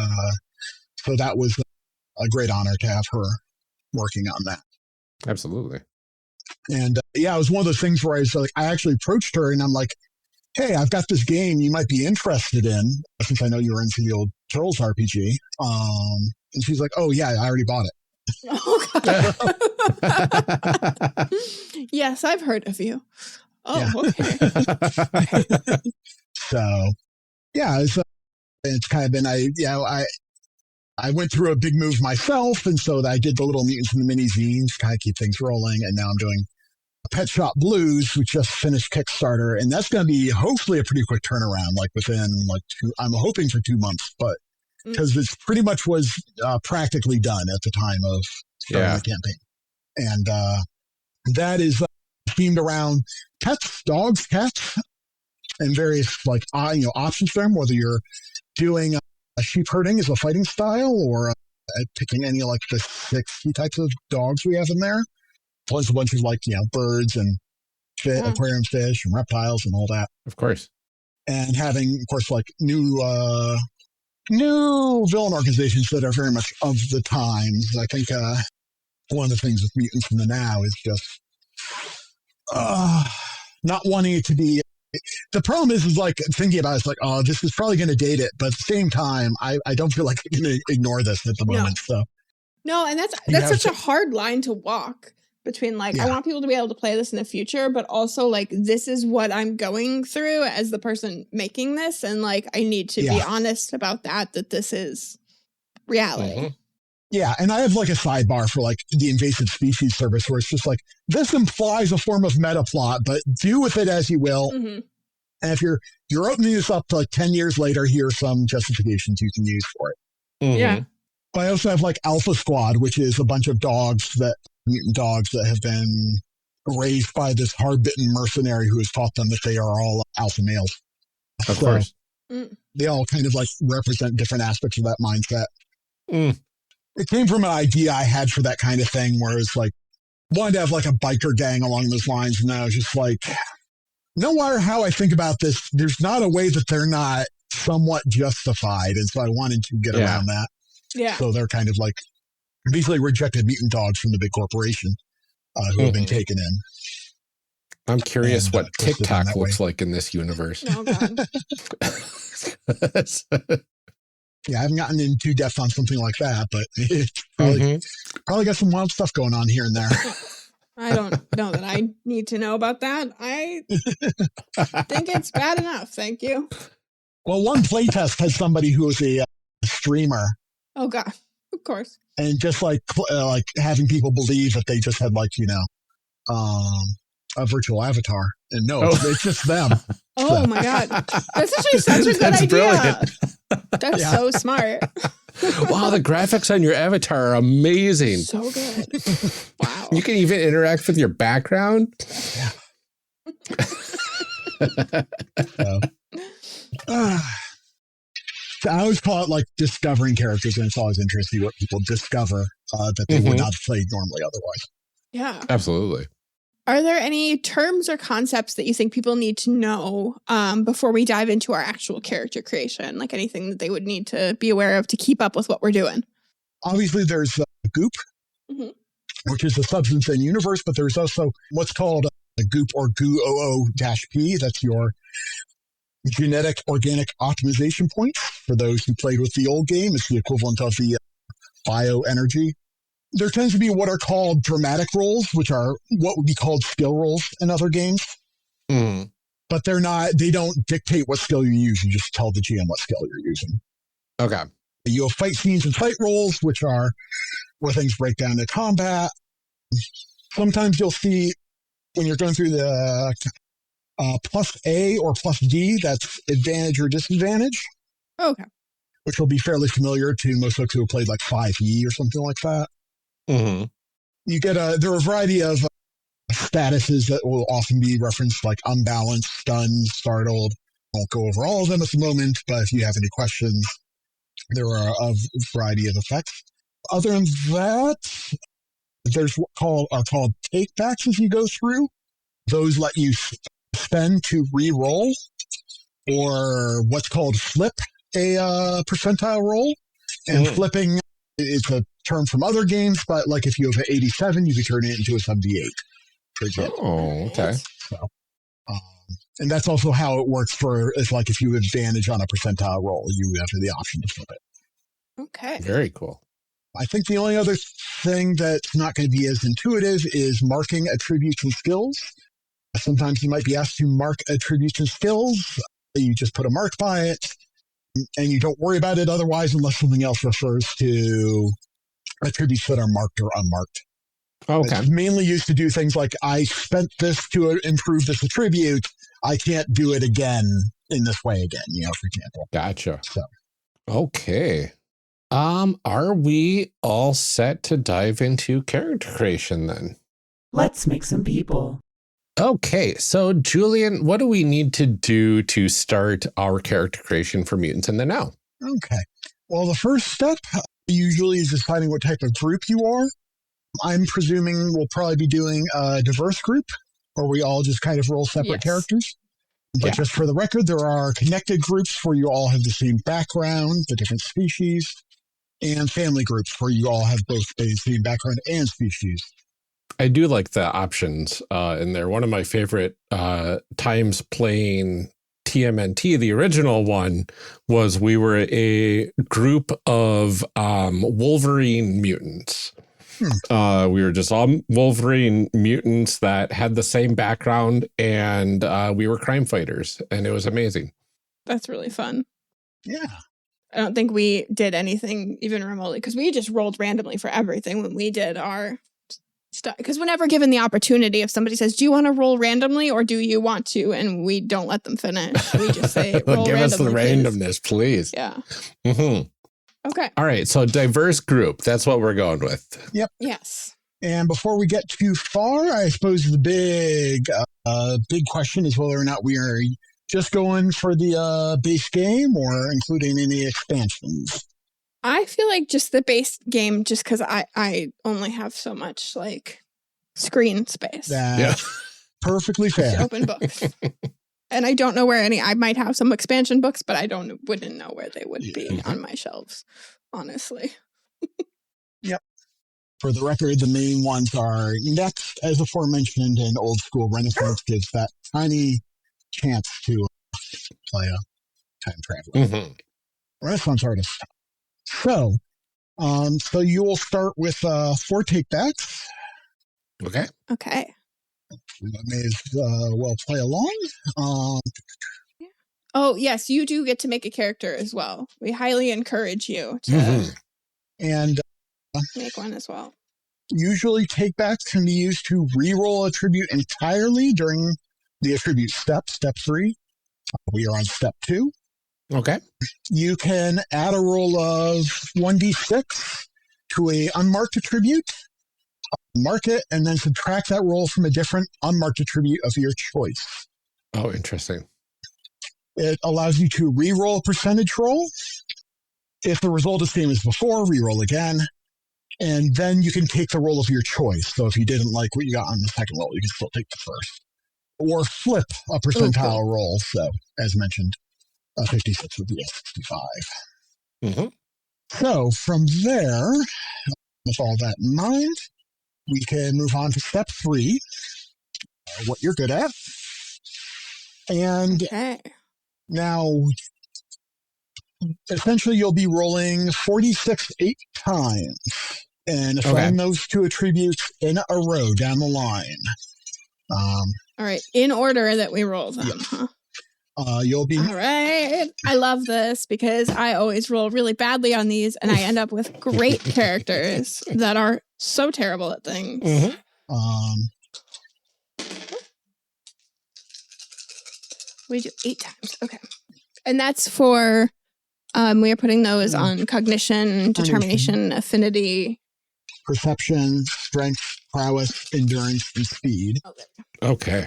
so that was a great honor to have her working on that. Absolutely. And it was one of those things where I actually approached her and I'm like, hey, I've got this game you might be interested in, since I know you were into the old Turtles RPG. And she's like, oh, yeah, I already bought it. Oh, God. Yes, I've heard of you. Oh, okay. So, yeah, it's kind of been, I went through a big move myself, and so I did the little Mutants and the Mini Zines, kind of keep things rolling, and now I'm doing Pet Shop Blues, which just finished Kickstarter, and that's going to be hopefully a pretty quick turnaround, like within I'm hoping for 2 months, but because it pretty much was practically done at the time of starting the campaign. And that is themed around pets, dogs, cats, and various options for them, whether you're doing sheep herding as a fighting style or picking any like the 60 types of dogs we have in there. Plus a bunch of birds and aquarium fish and reptiles and all that. Of course. And having, of course, like new villain organizations that are very much of the times. I think one of the things with Mutants in the Now is just not wanting it to be. The problem is like thinking about it's like, oh, this is probably going to date it, but at the same time, I don't feel like I can ignore this at the moment. So no, and that's such a hard line to walk between I want people to be able to play this in the future, but also like this is what I'm going through as the person making this, and like I need to be honest about that this is reality. Yeah, and I have like a sidebar for like the invasive species service where it's just like, this implies a form of meta plot, but do with it as you will. And if you're opening this up to like 10 years later, here's some justifications you can use for it. Yeah. But I also have like Alpha Squad, which is a bunch of mutant dogs that have been raised by this hard-bitten mercenary who has taught them that they are all alpha males. Of course. They all kind of like represent different aspects of that mindset. It came from an idea I had for that kind of thing where it's like, wanted to have like a biker gang along those lines. And I was just like, no matter how I think about this, there's not a way that they're not somewhat justified. And so I wanted to get around that. Yeah. So they're kind of like basically rejected mutant dogs from the big corporation who have been taken in. I'm curious what TikTok looks like in this universe. Oh, God. Yeah, I haven't gotten in too depth on something like that, but it's probably got some wild stuff going on here and there. I don't know that I need to know about that. I think it's bad enough. Thank you. Well, one playtest had somebody who was a streamer. Oh, God. Of course. And just like having people believe that they just had a virtual avatar. And no, it's just them. Oh, my God. That's actually such a good idea. Brilliant. That's so smart. Wow, the graphics on your avatar are amazing. So good. Wow. You can even interact with your background. I always call it like discovering characters, and it's always interesting what people discover that they would not have played normally otherwise. Yeah. Absolutely. Are there any terms or concepts that you think people need to know before we dive into our actual character creation? Like anything that they would need to be aware of to keep up with what we're doing? Obviously, there's goop, which is a substance in universe, but there's also what's called a goop or GOO-P. That's your genetic organic optimization point. For those who played with the old game, it's the equivalent of the bioenergy. There tends to be what are called dramatic rolls, which are what would be called skill rolls in other games. But they don't dictate what skill you use. You just tell the GM what skill you're using. Okay. You have fight scenes and fight rolls, which are where things break down to combat. Sometimes you'll see when you're going through the plus A or plus D, that's advantage or disadvantage. Okay. Which will be fairly familiar to most folks who have played like 5e or something like that. You get there are a variety of statuses that will often be referenced, like unbalanced, stunned, startled. I won't go over all of them at the moment, but if you have any questions, there are a variety of effects. Other than that, there's what are called takebacks as you go through. Those let you spend to re-roll, or what's called flip a percentile roll. And flipping is a term from other games, but like if you have an 87, you can turn it into a 78, for example. Oh, okay. So, and that's also how it works it's like if you have advantage on a percentile roll, you have the option to flip it. Okay. Very cool. I think the only other thing that's not going to be as intuitive is marking attributes and skills. Sometimes you might be asked to mark attributes and skills. You just put a mark by it, and you don't worry about it otherwise unless something else refers to attributes that are marked or unmarked. Okay. It's mainly used to do things like, I spent this to improve this attribute. I can't do it again in this way again, for example. Gotcha. So. Okay. Are we all set to dive into character creation then? Let's make some people. Okay, so Julian, what do we need to do to start our character creation for Mutants in the Now? Okay. Well, the first step usually is deciding what type of group you are. I'm presuming we'll probably be doing a diverse group, where we all just kind of roll separate characters. But just for the record, there are connected groups where you all have the same background, the different species, and family groups where you all have both the same background and species. I do like the options in there. One of my favorite times playing TMNT, the original one, was we were a group of Wolverine mutants. We were just all Wolverine mutants that had the same background, and we were crime fighters, and it was amazing. That's really fun. Yeah. I don't think we did anything even remotely, because we just rolled randomly for everything when we did our stuff. Because whenever given the opportunity, if somebody says, do you want to roll randomly or do you want to? And we don't let them finish. We just say, roll Give us the randomly, randomness, please. Yeah. Okay. All right. So diverse group. That's what we're going with. Yep. Yes. And before we get too far, I suppose the big question is whether or not we are just going for the base game or including any expansions. I feel like just the base game, just because I only have so much like screen space. That's perfectly fair. Open books. And I don't know where I might have some expansion books, but wouldn't know where they would be on my shelves, honestly. Yep. For the record, the main ones are Next, as aforementioned, and Old School Renaissance gives that tiny chance to play a time traveler. Renaissance artist. So you will start with 4 takebacks. Okay. Okay. I may as well play along. Oh, yes, you do get to make a character as well. We highly encourage you to and make one as well. Usually takebacks can be used to re-roll a tribute entirely during the attribute step 3. We are on step 2. Okay. You can add a roll of 1d6 to a unmarked attribute, mark it, and then subtract that roll from a different unmarked attribute of your choice. Oh, interesting. It allows you to re-roll a percentage roll. If the result is the same as before, re-roll again. And then you can take the roll of your choice. So if you didn't like what you got on the second roll, you can still take the first. Or flip a percentile roll. So, as mentioned, a 56 would be a 65. Mm-hmm. So from there, with all that in mind, we can move on to step 3, what you're good at. And now, essentially, you'll be rolling 46 8 times and assign those two attributes in a row down the line. All right, in order that we roll them, huh? You'll be... All right. I love this because I always roll really badly on these and I end up with great characters that are so terrible at things. Mm-hmm. We do 8 times. Okay. And that's for, we are putting those on cognition, determination, affinity. Perception, strength, prowess, endurance, and speed. Okay.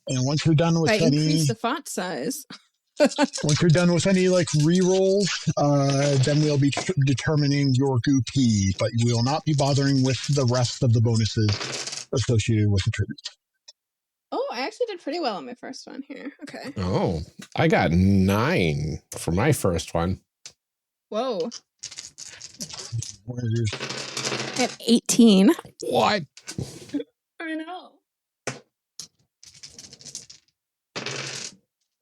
And once you're done with increase the font size. Once you're done with any like re-rolls, then we'll be determining your GUP, but we will not be bothering with the rest of the bonuses associated with the tribute. Oh, I actually did pretty well on my first one here. Okay. Oh, I got 9 for my first one. Whoa. I have 18. What? I know.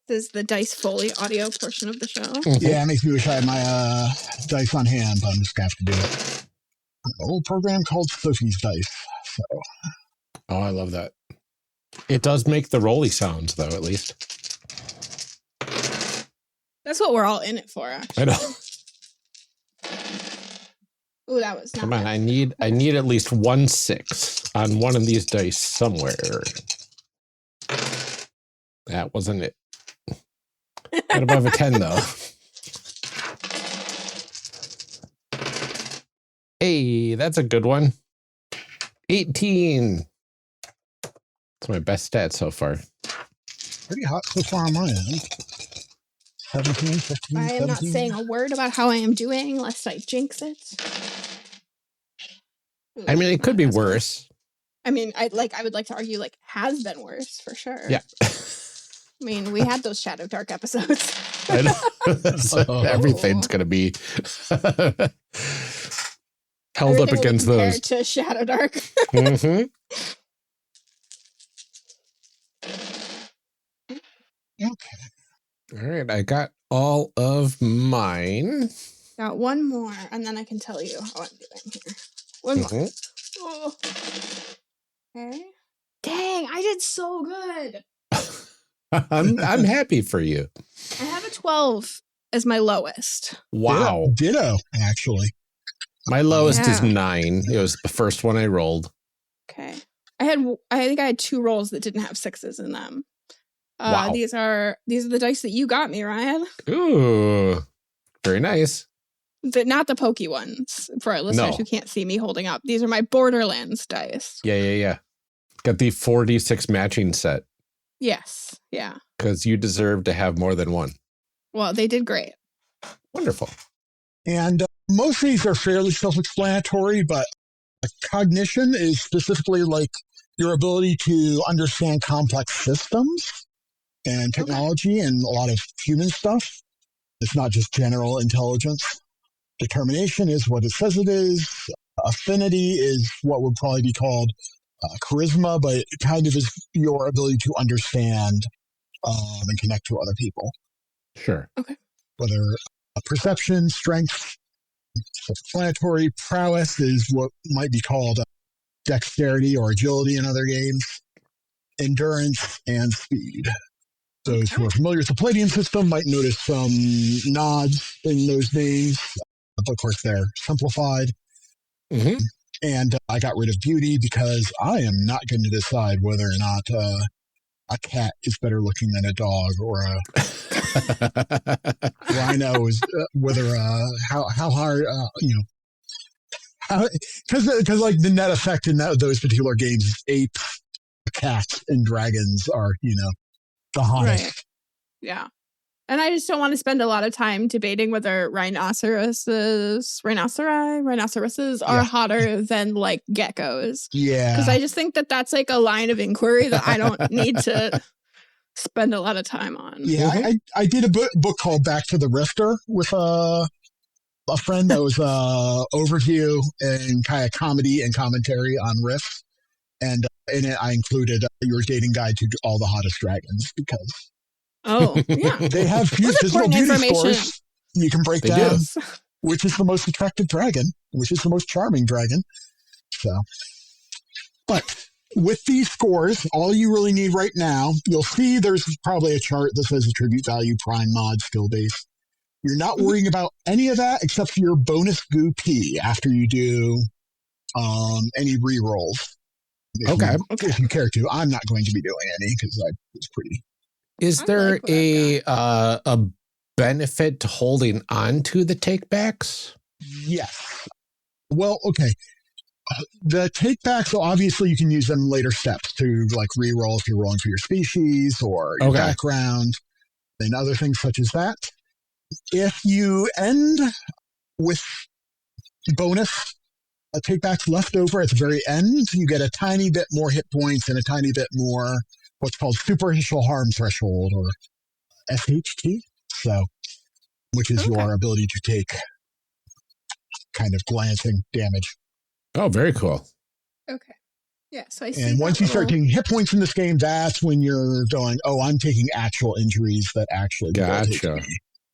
This is the Dice Foley audio portion of the show. Yeah, it makes me wish I had my dice on hand, but I'm just going to have to do it. An old program called Sophie's Dice. So. Oh, I love that. It does make the rolly sounds, though, at least. That's what we're all in it for, actually. I know. Ooh, that was not Come on, bad. I need at least 1 6 on one of these dice somewhere. That wasn't it. Not above a 10, though. Hey, that's a good one. 18. That's my best stat so far. Pretty hot so far on my end. 17, 15, I am 17. not saying a word about how I am doing, lest I jinx it. Ooh, I mean, it could be worse. I mean, I would like to argue, like, has been worse, for sure. Yeah. I mean, we had those Shadow Dark episodes. I know. So everything's going to be held up against those. To Shadow Dark. Mm-hmm. Okay. All right, I got all of mine. Got one more, and then I can tell you how I'm doing here. One more. Oh. Okay. Dang, I did so good. I'm happy for you. I have a 12 as my lowest. Wow. Ditto, actually. My lowest is 9. It was the first one I rolled. Okay. I think I had 2 rolls that didn't have 6s in them. Wow. These are the dice that you got me, Ryan. Ooh. Very nice. Not the pokey ones for our listeners who can't see me holding up. These are my Borderlands dice. Yeah. Got the 4d6 matching set. Yes. Yeah. Because you deserve to have more than one. Well, they did great. Wonderful. And most of these are fairly self-explanatory, but cognition is specifically like your ability to understand complex systems and technology and a lot of human stuff. It's not just general intelligence. Determination is what it says it is. Affinity is what would probably be called charisma, but it kind of is your ability to understand and connect to other people. Sure. Okay. Whether perception, strength, self-explanatory, prowess is what might be called dexterity or agility in other games, endurance, and speed. Those who are familiar with the Palladium system might notice some nods in those names, but of course they're simplified. Mm-hmm. And I got rid of beauty because I am not going to decide whether or not a cat is better looking than a dog, or a rhino is whether how hard because like the net effect in those particular games is apes, cats, and dragons are the hottest. Right. Yeah. And I just don't want to spend a lot of time debating whether rhinoceroses are hotter than like geckos. Yeah. Because I just think that that's like a line of inquiry that I don't need to spend a lot of time on. Yeah, I did a book called Back to the Rifter with a friend that was overview and kind of comedy and commentary on Rifts. And in it, I included your dating guide to all the hottest dragons because they have physical beauty scores. You can break down which is the most attractive dragon, which is the most charming dragon. So, but with these scores, all you really need right now, you'll see there's probably a chart that says attribute value, prime mod, skill base. You're not worrying about any of that except for your bonus goo P after you do any rerolls. If you care to. I'm not going to be doing any because I was pretty. Is there a benefit to holding on to the takebacks? Yes. Well, okay. The takebacks, so obviously you can use them in later steps to like reroll if you're rolling for your species or your background and other things such as that. If you end with bonus takebacks left over at the very end, you get a tiny bit more hit points and a tiny bit more what's called superficial harm threshold or SHT. So, which is your ability to take kind of glancing damage. Oh, very cool. Okay. Yeah, so I see. And once you start taking hit points in this game, that's when you're going, oh, I'm taking actual injuries that actually gotcha. Me.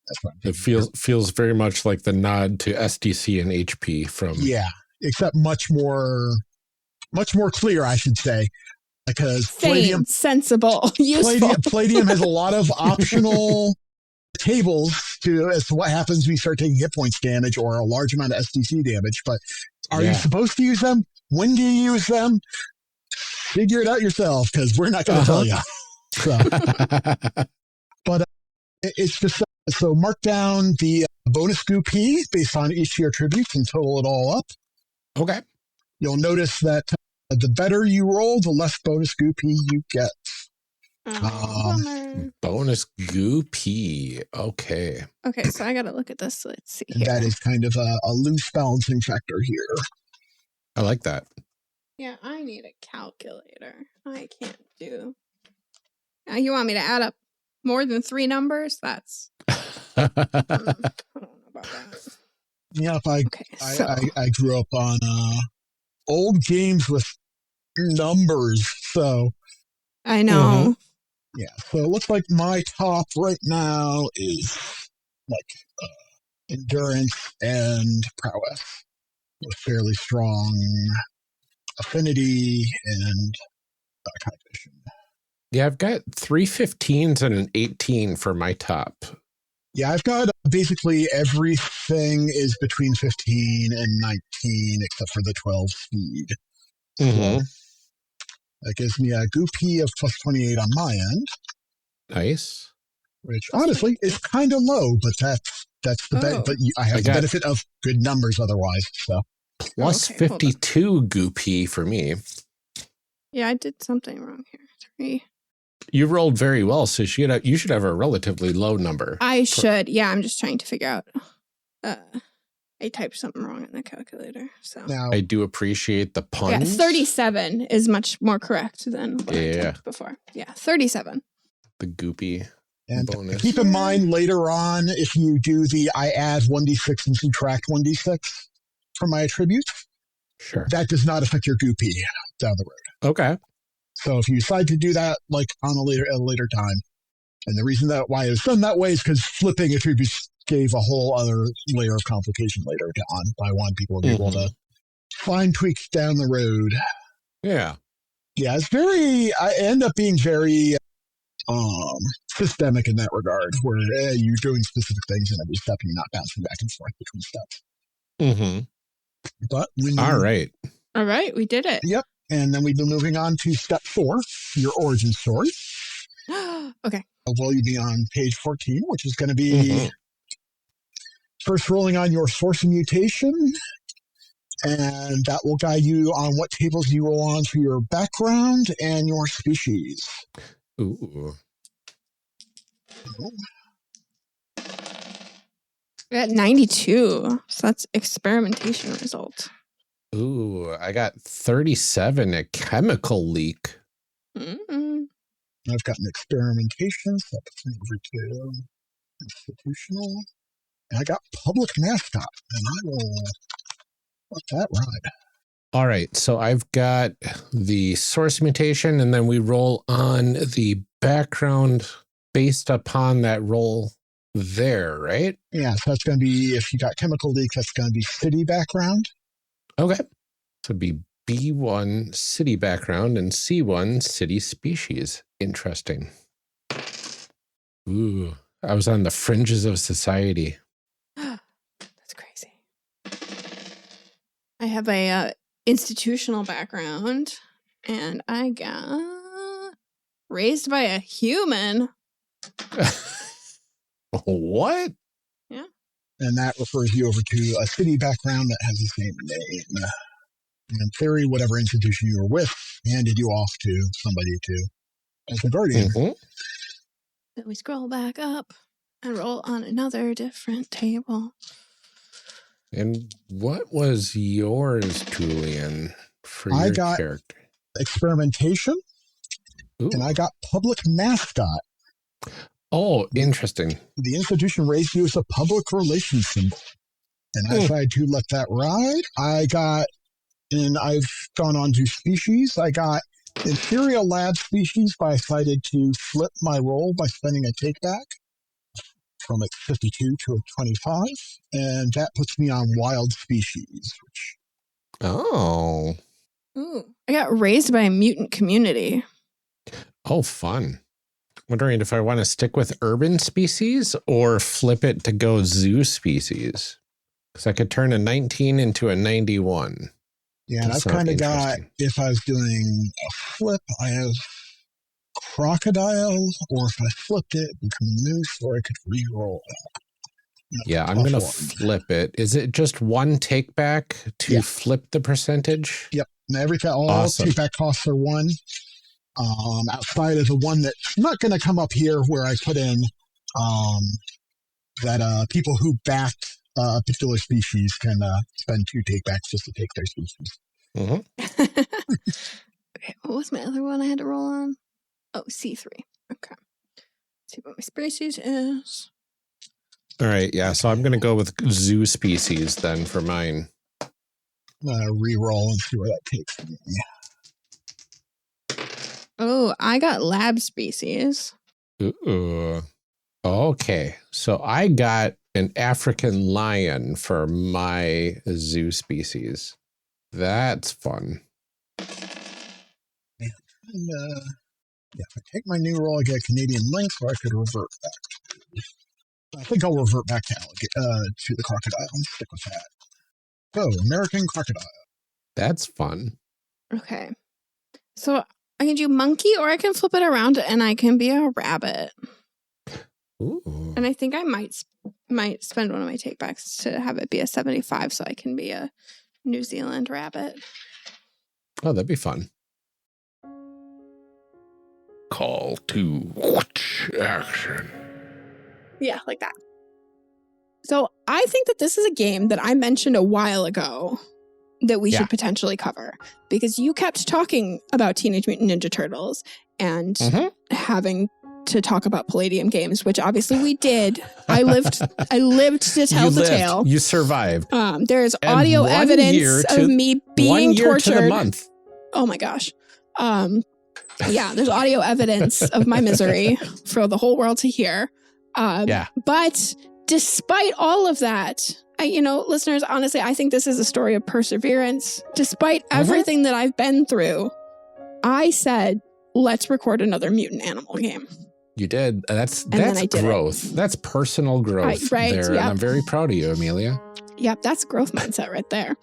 That's what it feels very much like the nod to SDC and HP from except much more clear, I should say, because Palladium, sensible, useful. Palladium has a lot of optional tables as to what happens when you start taking hit points damage or a large amount of SDC damage. But are you supposed to use them? When do you use them? Figure it out yourself because we're not going to tell you. So, but it's just so mark down the bonus goo P based on each of your attributes and total it all up. Okay. You'll notice that the better you roll, the less bonus goo P you get. Bonus goo P. Okay. Okay, so I got to look at this. Let's see here. That is kind of a loose balancing factor here. I like that. Yeah, I need a calculator. I can't do. Now you want me to add up more than 3 numbers? That's. I don't know about that. Yeah, I grew up on old games with numbers, so. I know. Yeah, so it looks like my top right now is like endurance and prowess with fairly strong affinity and cognition. Yeah, I've got 3 15s and an 18 for my top. Yeah, I've got basically everything is between 15 and 19 except for the 12 speed. So that gives me a goo P of plus 28 on my end. Nice. Which honestly is kind of low, but that's the but I have the benefit of good numbers otherwise. So plus 52 goo P for me. Yeah, I did something wrong here. 3. You rolled very well, so you should have a relatively low number. I should. Yeah, I'm just trying to figure out. I typed something wrong in the calculator. So now, I do appreciate the puns. Yeah, 37 is much more correct than what I typed before. Yeah, 37. The goopy and bonus. Keep in mind later on, if you do I add 1d6 and subtract 1d6 from my attributes, that does not affect your goo P down the road. Okay. So if you decide to do that like on a later time, and the reason why it was done that way is because flipping attributes gave a whole other layer of complication later on by one people were able to fine tweak down the road. Yeah. Yeah, I end up being very systemic in that regard, where you're doing specific things in every step and you're not bouncing back and forth between steps. But all right, we did it. Yep. And then we've been moving on to step 4, your origin story. Okay. Well, you'd be on page 14, which is going to be first rolling on your source and mutation. And that will guide you on what tables you roll on for your background and your species. Ooh. I got 92. So that's experimentation result. Ooh, I got 37, a chemical leak. Mm-mm. I've got an experimentation, so that puts me over to institutional. And I got public mascot, and I will let that ride. All right, so I've got the source mutation, and then we roll on the background based upon that roll there, right? Yeah, so that's going to be, if you got chemical leak, that's going to be city background. Okay. So it'd be B1 city background and C1 city species. Interesting. Ooh, I was on the fringes of society. That's crazy. I have a institutional background, and I got raised by a human. What? Yeah. And that refers you over to a city background that has the same name. And in theory, whatever institution you were with handed you off to somebody to as a guardian. Mm-hmm. Then we scroll back up and roll on another different table. And what was yours, Julian, for I your got character? Experimentation, Ooh. and I got public mascot. Oh, interesting. The institution raised you as a public relations symbol. And I decided to let that ride. I've gone on to species. I got Inferior Lab species, but I decided to flip my roll by spending a take back from a 52 to a 25. And that puts me on wild species. Oh. Ooh. I got raised by a mutant community. Oh, fun. Wondering if I want to stick with urban species or flip it to go zoo species. Because I could turn a 19 into a 91. Yeah, and I've kind of got, if I was doing a flip, I have crocodile, or if I flipped it, become a moose, or I could re-roll it. Yeah, I'm going to flip it. Is it just one take back to flip the percentage? Yep. All take back costs are 1. Outside of the one that's not going to come up here, where I put in that people who back a particular species can spend 2 takebacks just to take their species. Mm-hmm. Okay, what was my other one I had to roll on? Oh, C3. Okay. Let's see what my species is. All right, yeah, so I'm going to go with zoo species then for mine. Re-roll and see where that takes me. Oh, I got lab species. Ooh. Okay, so I got an African lion for my zoo species. That's fun. And, if I take my new roll, I get a Canadian lynx, or I could revert back. I think I'll revert back to the crocodile and stick with that. So, American crocodile. That's fun. Okay. So I can do monkey, or I can flip it around and I can be a rabbit. Ooh. And I think I might spend one of my takebacks to have it be a 75 so I can be a New Zealand rabbit. Oh, that'd be fun. Call to action. Yeah, like that. So I think that this is a game that I mentioned a while ago that we should potentially cover, because you kept talking about Teenage Mutant Ninja Turtles and having to talk about Palladium games, which obviously we did. I lived to tell the tale. You survived. There's audio evidence of me being tortured. To the month. Oh my gosh. There's audio evidence of my misery for the whole world to hear. But despite all of that, listeners, honestly, I think this is a story of perseverance. Despite everything that I've been through, I said, let's record another mutant animal game. You did. That's growth. That's personal growth right, there. Yep. And I'm very proud of you, Amelia. Yep, that's growth mindset right there.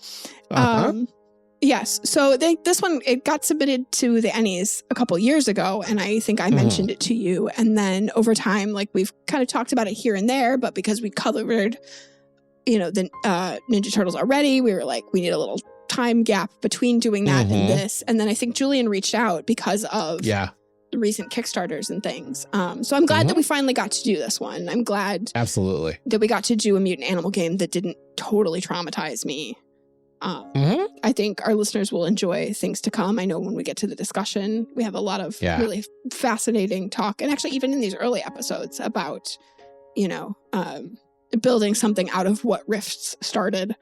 Yes. So this one, it got submitted to the Ennies a couple years ago, and I think I mentioned it to you. And then over time, we've kind of talked about it here and there, but because we covered, the Ninja Turtles already, we were like, we need a little time gap between doing that and this. And then I think Julian reached out because of recent Kickstarters and things. So I'm glad that we finally got to do this one. I'm glad Absolutely. that we got to do a mutant animal game that didn't totally traumatize me. I think our listeners will enjoy things to come. I know when we get to the discussion, we have a lot of really fascinating talk. And actually, even in these early episodes about, building something out of what Rifts started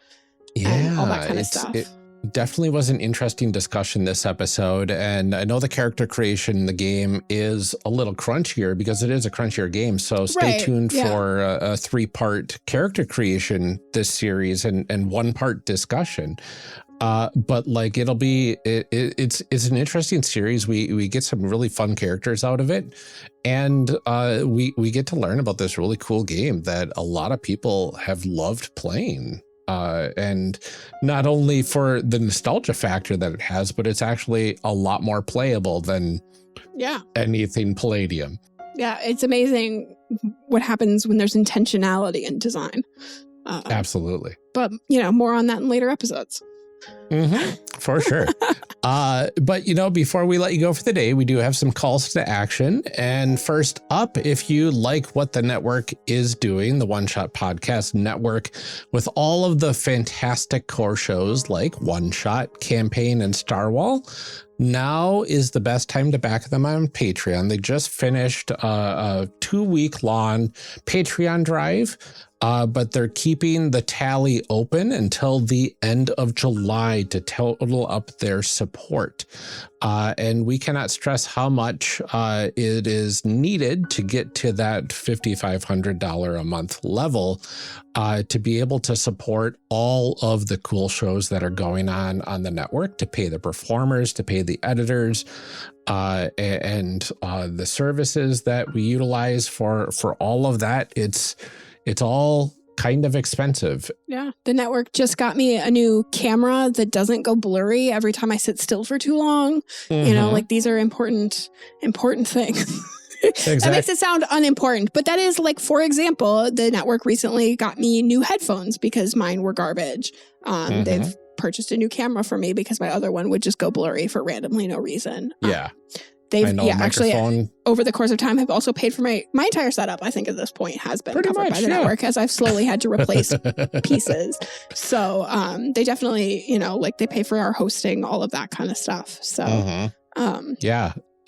and all that kind of stuff. It definitely was an interesting discussion this episode. And I know the character creation in the game is a little crunchier because it is a crunchier game. So stay tuned for a 3-part character creation this series and 1-part discussion. But like it's an interesting series. We get some really fun characters out of it, and we get to learn about this really cool game that a lot of people have loved playing. And not only for the nostalgia factor that it has, but it's actually a lot more playable than anything Palladium. Yeah, it's amazing what happens when there's intentionality in design. Absolutely. But more on that in later episodes. For sure. But before we let you go for the day, we do have some calls to action. And first up, if you like what the network is doing, the One Shot Podcast Network, with all of the fantastic core shows like One Shot, Campaign, and Starwall, now is the best time to back them on Patreon. They just finished a 2-week-long Patreon drive. But they're keeping the tally open until the end of July to total up their support. And we cannot stress how much it is needed to get to that $5,500 a month level to be able to support all of the cool shows that are going on the network, to pay the performers, to pay the editors, and the services that we utilize for all of that. It's all kind of expensive. Yeah. The network just got me a new camera that doesn't go blurry every time I sit still for too long. These are important things. Exactly. That makes it sound unimportant, but that is like, for example, the network recently got me new headphones because mine were garbage. They've purchased a new camera for me because my other one would just go blurry for randomly no reason. Actually, over the course of time, have also paid for my entire setup. I think at this point has been covered by the network as I've slowly had to replace pieces. So they definitely, they pay for our hosting, all of that kind of stuff. So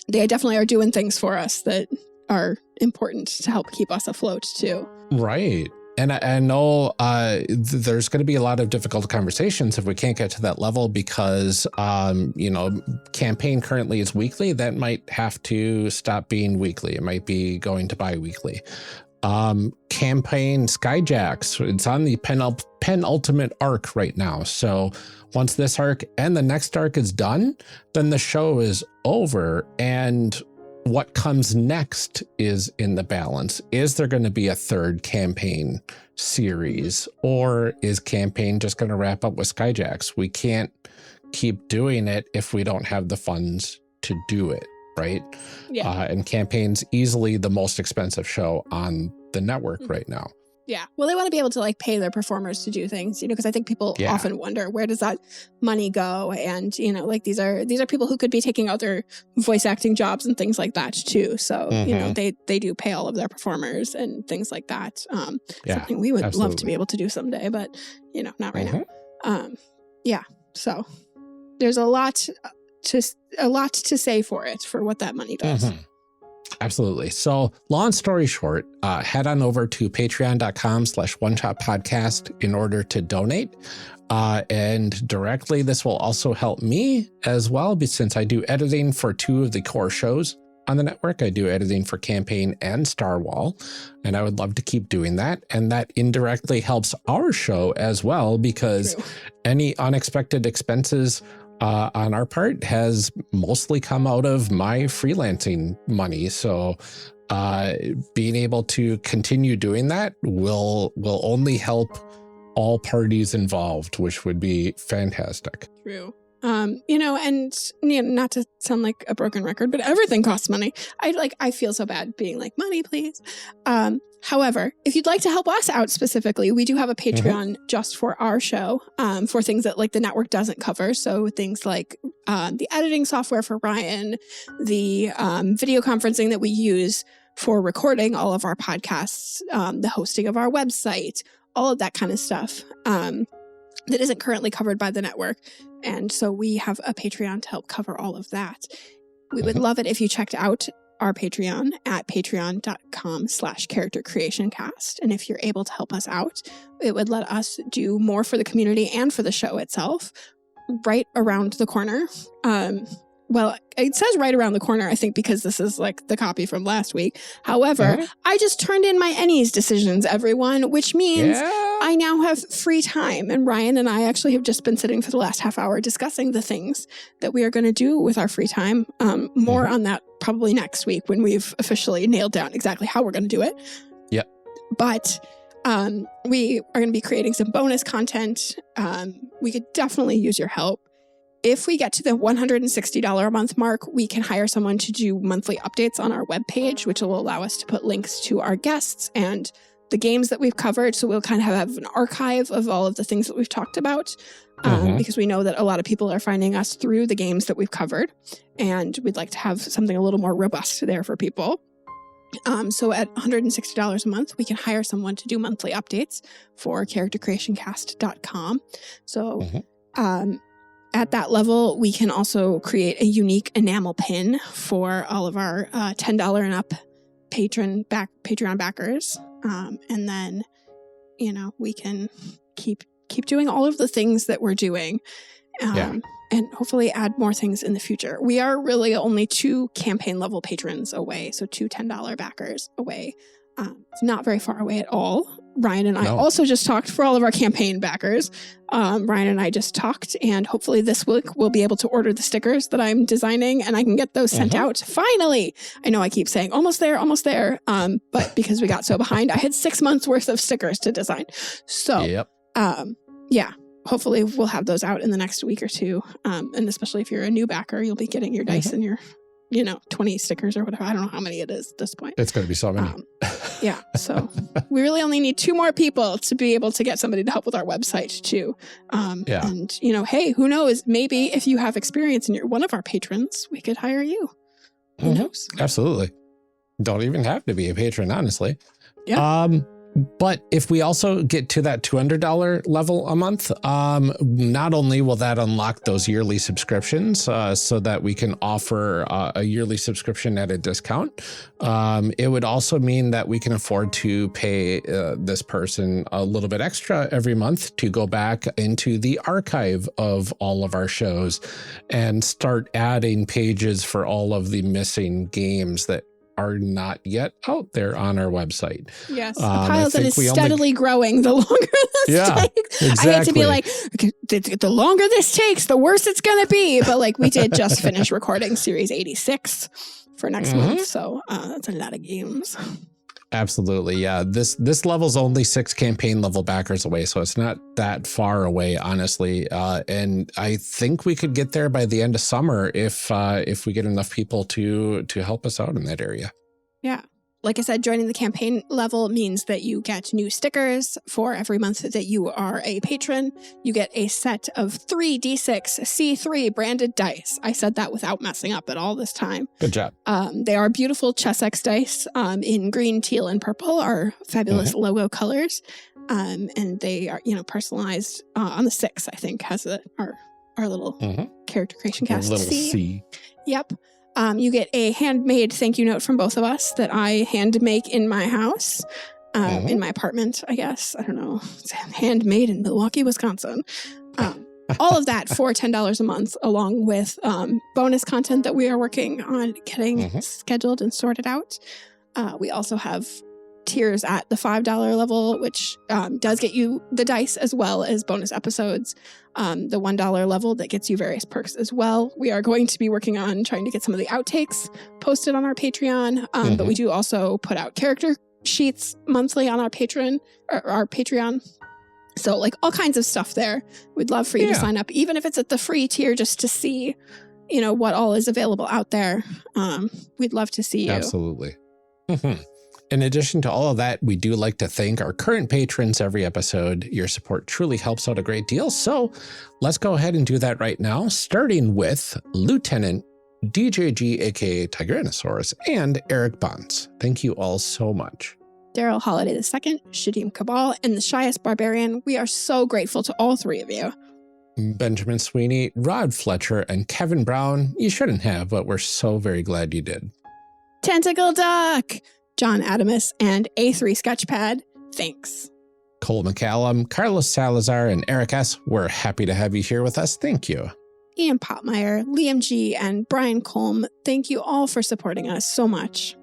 they definitely are doing things for us that are important to help keep us afloat too. Right. And I know there's going to be a lot of difficult conversations if we can't get to that level because, Campaign currently is weekly. That might have to stop being weekly. It might be going to bi-weekly. Campaign Skyjacks, it's on the penultimate arc right now. So once this arc and the next arc is done, then the show is over. And what comes next is in the balance. Is there going to be a third Campaign series, or is Campaign just going to wrap up with Skyjacks? We can't keep doing it if we don't have the funds to do it, right? Yeah. And Campaign's easily the most expensive show on the network right now. Yeah. Well, they want to be able to pay their performers to do things, because I think people often wonder, where does that money go? And, these are people who could be taking out their voice acting jobs and things like that too. So, they do pay all of their performers and things like that. Something we would love to be able to do someday, but, not right now. So there's a lot to say for it, for what that money does. Absolutely. So long story short, head on over to patreon.com/oneshotpodcast in order to donate. And directly, this will also help me as well, since I do editing for 2 of the core shows on the network. I do editing for Campaign and Starwall, and I would love to keep doing that. And that indirectly helps our show as well, because any unexpected expenses on our part has mostly come out of my freelancing money. So being able to continue doing that will only help all parties involved, which would be fantastic. True. And not to sound like a broken record, but everything costs money. I feel so bad being like, money, please. However, if you'd like to help us out specifically, we do have a Patreon just for our show, for things that like the network doesn't cover. So things like the editing software for Ryan, the video conferencing that we use for recording all of our podcasts, the hosting of our website, all of that kind of stuff that isn't currently covered by the network. And so we have a Patreon to help cover all of that. We would love it if you checked out our Patreon at patreon.com/charactercreationcast. And if you're able to help us out, it would let us do more for the community and for the show itself right around the corner. Well, it says right around the corner, I think, because this is like the copy from last week. However, I just turned in my Ennies decisions, everyone, which means I now have free time. And Ryan and I actually have just been sitting for the last half hour discussing the things that we are going to do with our free time. More on that probably next week when we've officially nailed down exactly how we're going to do it. Yep. But we are going to be creating some bonus content. We could definitely use your help. If we get to the $160 a month mark, we can hire someone to do monthly updates on our webpage, which will allow us to put links to our guests and the games that we've covered. So we'll kind of have an archive of all of the things that we've talked about, because we know that a lot of people are finding us through the games that we've covered. And we'd like to have something a little more robust there for people. So at $160 a month, we can hire someone to do monthly updates for charactercreationcast.com. So, at that level, we can also create a unique enamel pin for all of our $10 and up Patreon backers. And then, we can keep doing all of the things that we're doing. And hopefully add more things in the future. We are really only 2 campaign level patrons away. So 2 $10 backers away. It's not very far away at all. Ryan and I also just talked for all of our campaign backers. Ryan and I just talked, and hopefully this week we'll be able to order the stickers that I'm designing, and I can get those sent out. Finally! I know I keep saying almost there. But because we got so behind, I had 6 months worth of stickers to design. So, hopefully we'll have those out in the next week or two. And especially if you're a new backer, you'll be getting your dice and your 20 stickers or whatever. I don't know how many it is at this point. It's going to be so many. So we really only need 2 more people to be able to get somebody to help with our website too. And, hey, who knows? Maybe if you have experience and you're one of our patrons, we could hire you. Who knows? Absolutely. Don't even have to be a patron, honestly. Yeah. But if we also get to that $200 level a month, not only will that unlock those yearly subscriptions so that we can offer a yearly subscription at a discount, it would also mean that we can afford to pay this person a little bit extra every month to go back into the archive of all of our shows and start adding pages for all of the missing games that are not yet out there on our website. Yes, a pile that is steadily growing the longer this takes. Exactly. I hate to be like, the longer this takes, the worse it's going to be. But like, we did just finish recording Series 86 for next month. So that's a lot of games. Absolutely. Yeah. This level's only 6 campaign level backers away. So it's not that far away, honestly. And I think we could get there by the end of summer if we get enough people to help us out in that area. Yeah. Like I said, joining the campaign level means that you get new stickers for every month that you are a patron. You get a set of 3 D6 C3 branded dice. I said that without messing up at all this time. Good job. They are beautiful Chessex dice in green, teal, and purple, our fabulous logo colors. And they are, personalized on the 6, I think, has our little character creation cast. Little C. Yep. You get a handmade thank you note from both of us that I hand make in my house, in my apartment, I guess. I don't know. It's handmade in Milwaukee, Wisconsin. All of that for $10 a month, along with bonus content that we are working on getting scheduled and sorted out. We also have tiers at the $5 level, which does get you the dice as well as bonus episodes. The $1 level that gets you various perks as well. We are going to be working on trying to get some of the outtakes posted on our Patreon, but we do also put out character sheets monthly on our Patreon. So like all kinds of stuff there. We'd love for you to sign up, even if it's at the free tier, just to see, what all is available out there. We'd love to see you. Absolutely. In addition to all of that, we do like to thank our current patrons every episode. Your support truly helps out a great deal. So let's go ahead and do that right now, starting with Lieutenant DJG, aka Tigranosaurus, and Eric Bonds. Thank you all so much. Daryl Holiday II, Shadim Cabal, and the Shyest Barbarian. We are so grateful to all three of you. Benjamin Sweeney, Rod Fletcher, and Kevin Brown. You shouldn't have, but we're so very glad you did. Tentacle Duck, John Adamus, and A3 Sketchpad. Thanks. Cole McCallum, Carlos Salazar, and Eric S. We're happy to have you here with us. Thank you. Ian Potmeyer, Liam G., and Brian Colm. Thank you all for supporting us so much.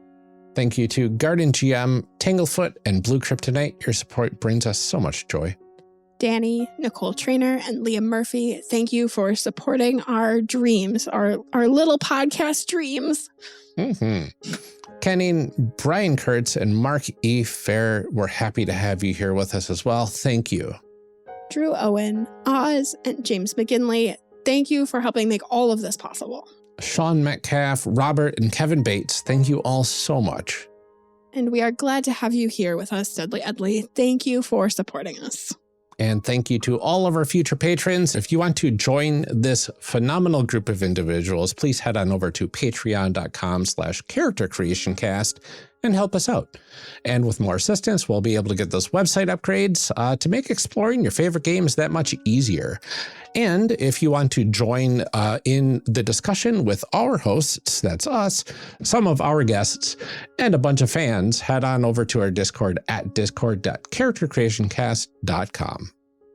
Thank you to Garden GM, Tanglefoot, and Blue Kryptonite. Your support brings us so much joy. Danny, Nicole Trainer, and Liam Murphy, thank you for supporting our dreams, our little podcast dreams. Kenny, Brian Kurtz, and Mark E. Fair, we're happy to have you here with us as well. Thank you. Drew Owen, Oz, and James McGinley, thank you for helping make all of this possible. Sean Metcalf, Robert, and Kevin Bates, thank you all so much. And we are glad to have you here with us, Dudley Edley. Thank you for supporting us. And thank you to all of our future patrons. If you want to join this phenomenal group of individuals, please head on over to patreon.com/charactercreationcast and help us out. And with more assistance, we'll be able to get those website upgrades to make exploring your favorite games that much easier. And if you want to join in the discussion with our hosts, that's us, some of our guests, and a bunch of fans, head on over to our Discord at discord.charactercreationcast.com.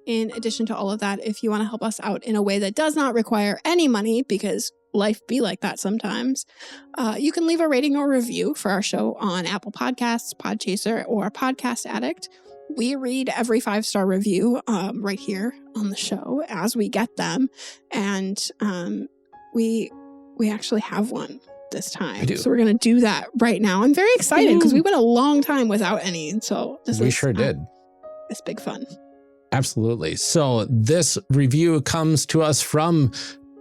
In addition to all of that, if you want to help us out in a way that does not require any money, because life be like that sometimes, you can leave a rating or review for our show on Apple Podcasts, Podchaser, or Podcast Addict. We read every 5-star review right here on the show as we get them. And we actually have one this time. So we're going to do that right now. I'm very excited because we went a long time without any. And so we sure did. It's big fun. Absolutely. So this review comes to us from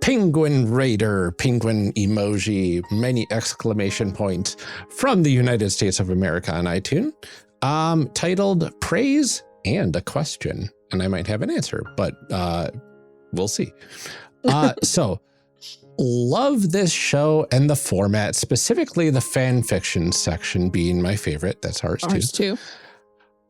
Penguin Raider, penguin emoji, many exclamation points, from the United States of America on iTunes, titled Praise and a Question. And I might have an answer, but we'll see. So, love this show and the format, specifically the fan fiction section being my favorite. That's ours too.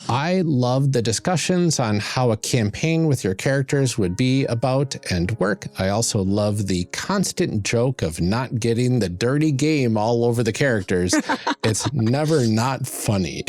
I love the discussions on how a campaign with your characters would be about and work. I also love the constant joke of not getting the dirty game all over the characters. It's never not funny.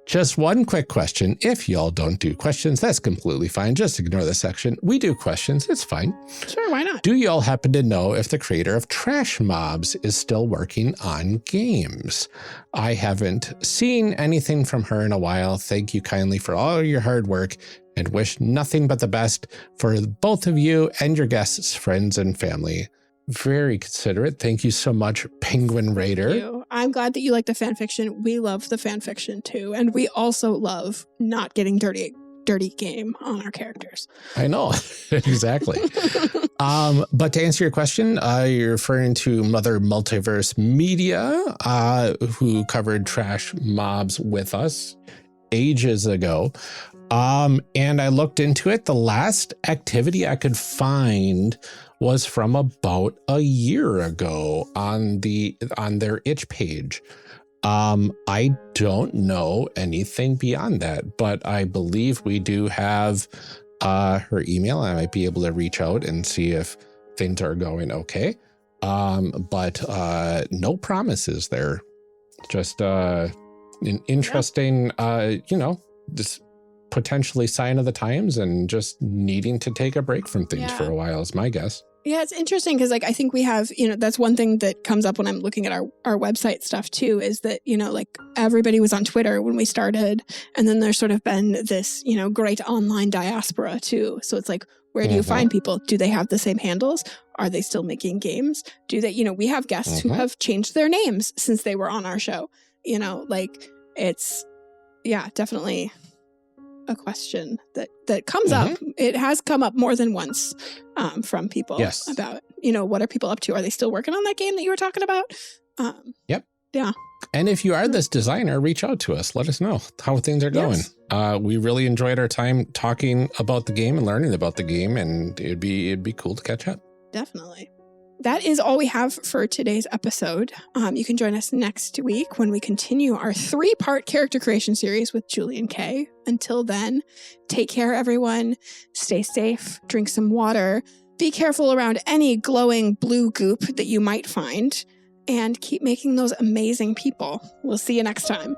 Just one quick question. If y'all don't do questions, that's completely fine. Just ignore the section. We do questions. It's fine. Sure, why not? Do y'all happen to know if the creator of Trash Mobs is still working on games? I haven't seen anything from her in a while. Thank you kindly for all your hard work and wish nothing but the best for both of you and your guests, friends, and family. Very considerate. Thank you so much, Penguin Raider. Thank you. I'm glad that you like the fan fiction. We love the fan fiction too. And we also love not getting dirty game on our characters. I know. Exactly. But to answer your question, you're referring to Mother Multiverse Media, who covered Trash Mobs with us ages ago. And I looked into it. The last activity I could find was from about a year ago on their itch page. I don't know anything beyond that, but I believe we do have her email. I might be able to reach out and see if things are going okay. But no promises there. Just an interesting, this potentially sign of the times and just needing to take a break from things for a while is my guess. Yeah, it's interesting because like I think we have, that's one thing that comes up when I'm looking at our website stuff too, is that, like everybody was on Twitter when we started. And then there's sort of been this, great online diaspora too. So it's like, where do you find people? Do they have the same handles? Are they still making games? Do they, we have guests who have changed their names since they were on our show. It's, definitely a question that comes up. It has come up more than once from people about, what are people up to? Are they still working on that game that you were talking about? Yep. Yeah. And if you are this designer, reach out to us. Let us know how things are going. Yes. We really enjoyed our time talking about the game and learning about the game, and it'd be cool to catch up. Definitely. That is all we have for today's episode. You can join us next week when we continue our 3-part character creation series with Julian Kay. Until then, take care, everyone. Stay safe. Drink some water. Be careful around any glowing blue goop that you might find. And keep making those amazing people. We'll see you next time.